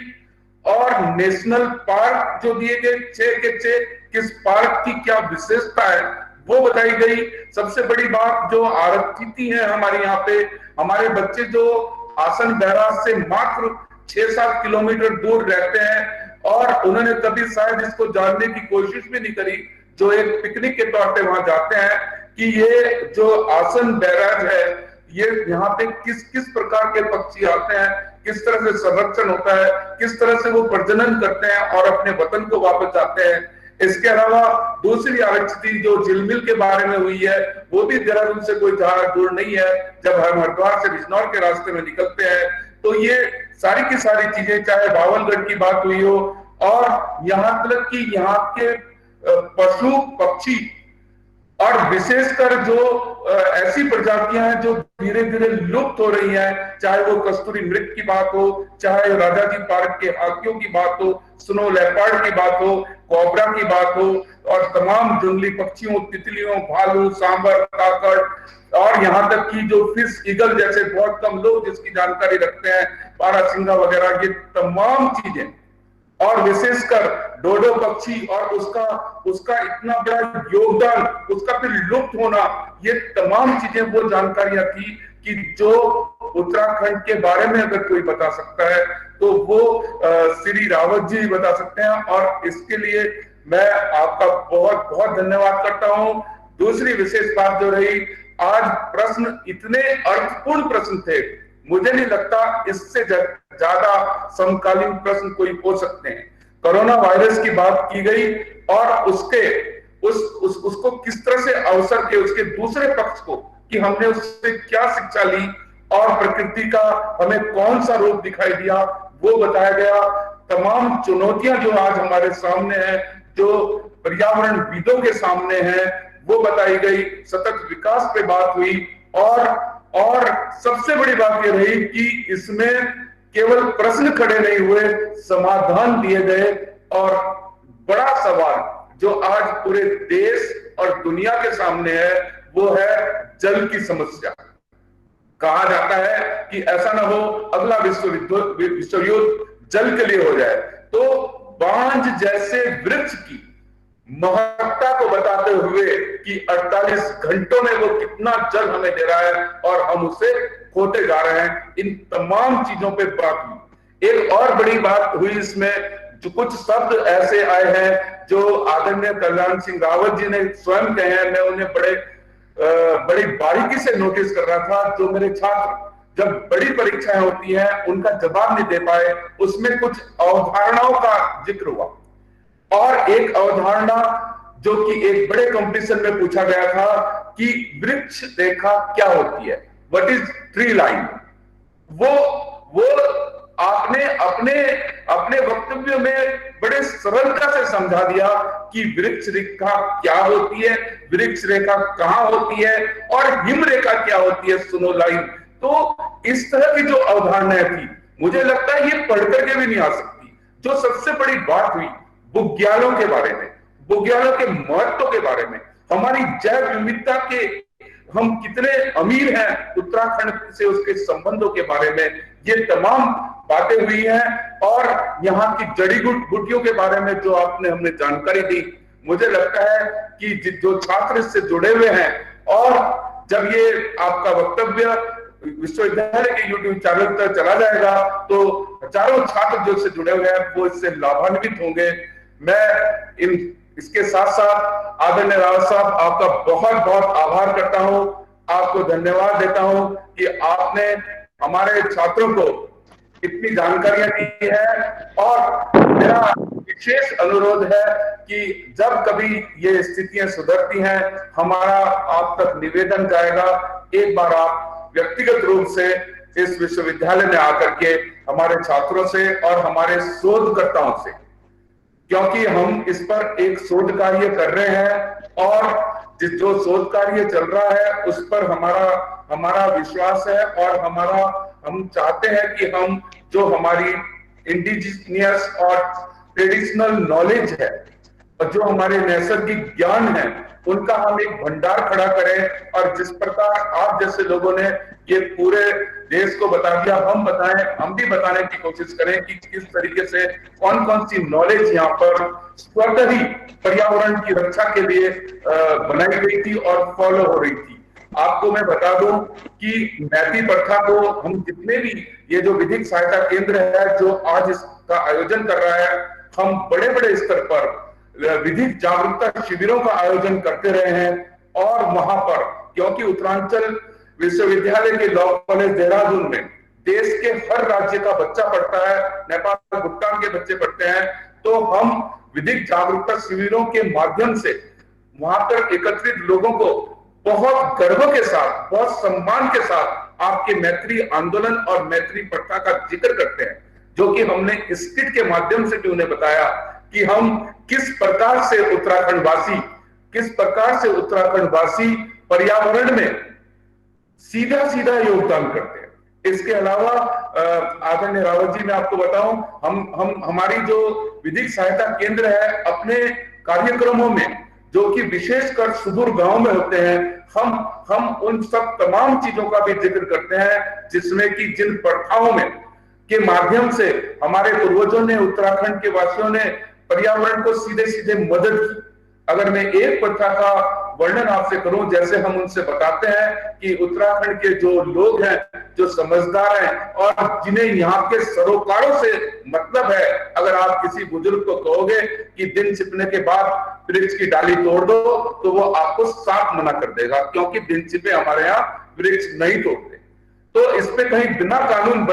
और नेशनल पार्क जो दिए गए 6 के 6, किस पार्क की क्या विशेषता है वो बताई गई। सबसे बड़ी बात जो आरक्षित है हमारे यहाँ पे, हमारे बच्चे जो आसन बैराज से मात्र 6-7 किलोमीटर दूर रहते हैं और उन्होंने कभी शायद इसको जानने की कोशिश भी नहीं करी, जो एक पिकनिक के तौर पे वहां जाते हैं, कि ये जो आसन बैराज है ये यहाँ पे किस किस प्रकार के पक्षी आते हैं, किस तरह से संरक्षण होता है, किस तरह से वो प्रजनन करते हैं और अपने वतन को वापस जाते हैं। इसके अलावा दूसरी आरक्षित जो झिलमिल के बारे में हुई है, वो भी देहरादून से कोई ज्यादा दूर नहीं है। जब हम हरिद्वार से बिजनौर के रास्ते में निकलते हैं तो ये सारी की सारी चीजें, चाहे बावलगढ़ की बात हुई हो और यहाँ तक कि यहाँ के पशु पक्षी और विशेषकर जो ऐसी प्रजातियां हैं जो धीरे धीरे लुप्त हो रही हैं, चाहे वो कस्तूरी मृग की बात हो, चाहे राजाजी पार्क के हाथियों की बात हो, स्नो लेपर्ड की बात हो, कोबरा की बात हो और तमाम जंगली पक्षियों, तितलियों, भालू, सांबर, काकड़ और यहाँ तक कि जो फिश ईगल जैसे बहुत कम लोग जिसकी जानकारी रखते हैं, बारहसिंगा वगैरह, ये तमाम चीजें और विशेषकर डोडो पक्षी और उसका इतना बड़ा योगदान, उसका फिर लुप्त होना, ये तमाम चीजें वो जानकारियां थी कि जो उत्तराखंड के बारे में अगर कोई बता सकता है तो वो श्री रावत जी बता सकते हैं और इसके लिए मैं आपका बहुत बहुत धन्यवाद करता हूं। दूसरी विशेष बात जो रही, आज प्रश्न इतने अर्थपूर्ण प्रश्न थे, मुझे नहीं लगता इससे ज्यादा समकालीन प्रश्न कोई हो सकते हैं। कोरोना वायरस की बात की गई और उसको किस तरह से अवसर के, उसके दूसरे पक्ष को कि हमने उससे क्या शिक्षा ली और प्रकृति का हमें कौन सा रूप दिखाई दिया, वो बताया गया। तमाम चुनौतियां जो आज हमारे सामने है, जो पर्यावरण विदों के सामने है, वो बताई गई। सतत विकास पे बात हुई और सबसे बड़ी बात ये रही कि इसमें केवल प्रश्न खड़े नहीं हुए, समाधान दिए गए। और बड़ा सवाल जो आज पूरे देश और दुनिया के सामने है वो है जल की समस्या। कहा जाता है कि ऐसा ना हो अगला विश्व युद्ध जल के लिए हो जाए, तो बांझ जैसे वृक्ष की महत्ता को बताते हुए कि 48 घंटों में वो कितना जल हमें दे रहा है और हम उसे खोते जा रहे हैं, इन तमाम चीजों पे बात हुई। एक और बड़ी बात हुई इसमें, जो कुछ शब्द ऐसे आए हैं जो आदरणीय कल्याण सिंह रावत जी ने स्वयं कहे हैं, मैं उन्हें बड़ी बारीकी से नोटिस कर रहा था। जो मेरे छात्र जब बड़ी परीक्षाएं होती हैं उनका जवाब नहीं दे पाए, उसमें कुछ अवधारणाओं का जिक्र हुआ और एक अवधारणा जो कि एक बड़े कंपटीशन में पूछा गया था कि वृक्ष रेखा क्या होती है, व्हाट इज ट्री लाइन। वो आपने अपने वक्तव्य में बड़े सरलता से समझा दिया कि वृक्ष रेखा क्या होती है, वृक्ष रेखा कहां होती है और हिम रेखा क्या होती है, स्नो लाइन। तो इस तरह की जो अवधारणाएं थी, मुझे लगता है ये पढ़ करके भी नहीं आ सकती। जो सबसे बड़ी बात हुई बुग्यालों के बारे में, बुग्यालों के महत्व के बारे में, हमारी जैव विविधता के हम कितने अमीर हैं उत्तराखंड से, उसके संबंधों के बारे में ये तमाम बातें हुई हैं। और यहाँ की जड़ी बूटियों के बारे में जो आपने हमने जानकारी दी, मुझे लगता है कि जो छात्र इससे जुड़े हुए हैं, और जब ये आपका वक्तव्य विश्वविद्यालय के YouTube चैनल पर चला जाएगा तो हजारों छात्र जो इससे जुड़े हुए हैं वो इससे लाभान्वित होंगे। मैं इसके साथ साथ आदरणीय रावत साहब आपका बहुत बहुत आभार करता हूं, आपको धन्यवाद देता हूं कि आपने हमारे छात्रों को इतनी जानकारियां दी है। और मेरा विशेष अनुरोध है कि जब कभी ये स्थितियां सुधरती हैं, हमारा आप तक निवेदन जाएगा, एक बार आप व्यक्तिगत रूप से इस विश्वविद्यालय में आकर के हमारे छात्रों से और हमारे शोधकर्ताओं से, क्योंकि हम इस पर एक शोध कार्य कर रहे हैं और जो शोध कार्य चल रहा है उस पर हमारा विश्वास है और हम चाहते हैं कि हम जो हमारी इंडिजिनियस और ट्रेडिशनल नॉलेज है और जो हमारे नैसर्गिक ज्ञान है उनका हम एक भंडार खड़ा करें। और जिस प्रकार आप जैसे लोगों ने ये पूरे देश को बता दिया, हम बताएं, हम भी बताने की कोशिश करें कि किस तरीके से कौन कौन सी नॉलेज यहाँ पर स्वतः ही पर्यावरण की रक्षा के लिए बनाई गई थी और फॉलो हो रही थी। आपको मैं बता दूं कि मैती प्रथा को हम जितने भी ये जो विधिक सहायता केंद्र है जो आज इसका आयोजन कर रहा है, हम बड़े बड़े स्तर पर विधिक जागरूकता शिविरों का आयोजन करते रहे हैं। और वहां पर क्योंकि उत्तरांचल विश्वविद्यालय के लॉ कॉलेज देहरादून में देश के हर राज्य का बच्चा पढ़ता है, नेपाल भूटान के बच्चे पढ़ते हैं, तो हम विधिक जागरूकता शिविरों के माध्यम से वहां पर एकत्रित लोगों को बहुत गर्व के साथ, बहुत सम्मान के साथ आपके मैत्री आंदोलन और मैत्री प्रथा का जिक्र करते हैं, जो कि हमने स्किट के माध्यम से भी उन्हें बताया कि हम किस प्रकार से उत्तराखंड वासी पर्यावरण में सीधा सीधा योगदान करते हैं। इसके अलावा आदरणीय रावत जी, मैं आपको बताऊं, हम हमारी जो विधिक सहायता केंद्र है अपने कार्यक्रमों में जो कि विशेषकर सुदूर गांव में होते हैं, हम उन सब तमाम चीजों का भी जिक्र करते हैं जिसमें कि जिन प्रथाओं में के माध्यम से हमारे पूर्वजों ने, उत्तराखंड के वासियों ने पर्यावरण को सीधे सीधे मदद की। अगर मैं एक प्रथा का वर्णन आपसे करूं, जैसे हम उनसे बताते हैं कि उत्तराखंड के जो लोग हैं, जो समझदार हैं और जिन्हें यहाँ के सरोकारों से मतलब है, अगर आप किसी बुजुर्ग को कहोगे कि दिन छिपने के बाद वृक्ष की डाली तोड़ दो, तो वो आपको साफ मना कर देगा, क्योंकि दिन छिपे हमारे यहाँ वृक्ष नहीं तोड़ते। तो इस पे कहीं बिना कानून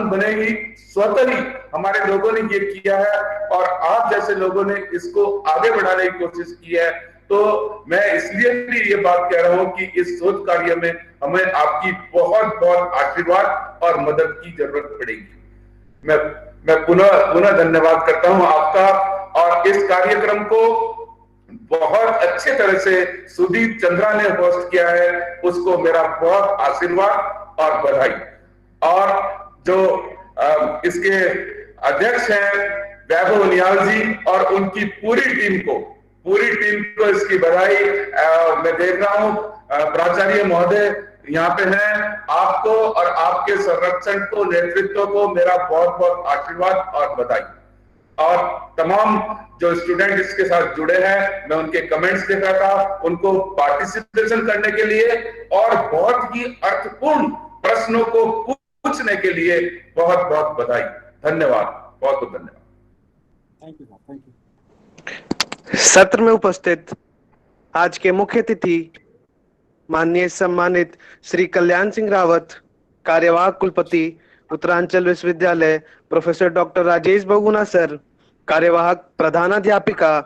बनेगी, स्वतः ही हमारे लोगों ने ये किया है और आप जैसे लोगों ने इसको आगे बढ़ाने की कोशिश की है। तो मैं इसलिए भी ये बात कह रहा हूं कि इस शोध कार्य में हमें आपकी बहुत बहुत आशीर्वाद और मदद की जरूरत पड़ेगी। मैं पुनः धन्यवाद करता हूं आपका। और इस कार्यक्रम को बहुत अच्छे तरह से सुदीप चंद्रा ने होस्ट किया है, उसको मेरा बहुत आशीर्वाद और बधाई। और जो इसके अध्यक्ष हैं वैभव नियाल जी और उनकी पूरी टीम को इसकी बधाई। मैं देख रहा हूं प्राचार्य महोदय यहाँ पे हैं, आपको और आपके संरक्षण को, नेतृत्व को मेरा बहुत बहुत आशीर्वाद और बधाई। और तमाम जो स्टूडेंट इसके साथ जुड़े हैं, मैं उनके कमेंट्स देख रहा था, उनको पार्टिसिपेशन करने के लिए और बहुत ही अर्थपूर्ण प्रश्नों को पूछने के लिए बहुत बहुत बधाई। धन्यवाद, बहुत बहुत धन्यवाद। Thank you. सत्र में उपस्थित आज के मुख्य अतिथि माननीय सम्मानित श्री कल्याण सिंह रावत, कार्यवाहक कुलपति उत्तरांचल विश्वविद्यालय, professor doctor Rajesh Bahuguna sir, कार्यवाहक प्रधानाध्यापिका,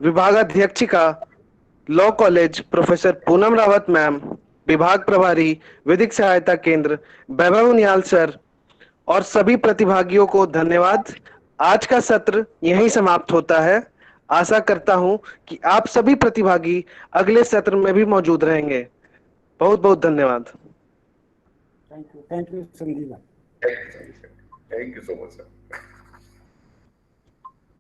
विभागाध्यक्षिका, law college professor Poonam Rawat ma'am, विभाग प्रभारी विधिक सहायता केंद्र वैभव नियाल सर और सभी प्रतिभागियों को धन्यवाद। आज का सत्र यहीं समाप्त होता है। आशा करता हूं कि आप सभी प्रतिभागी अगले सत्र में भी मौजूद रहेंगे। बहुत बहुत धन्यवाद। Thank you Sanjeev. Thank you so much sir.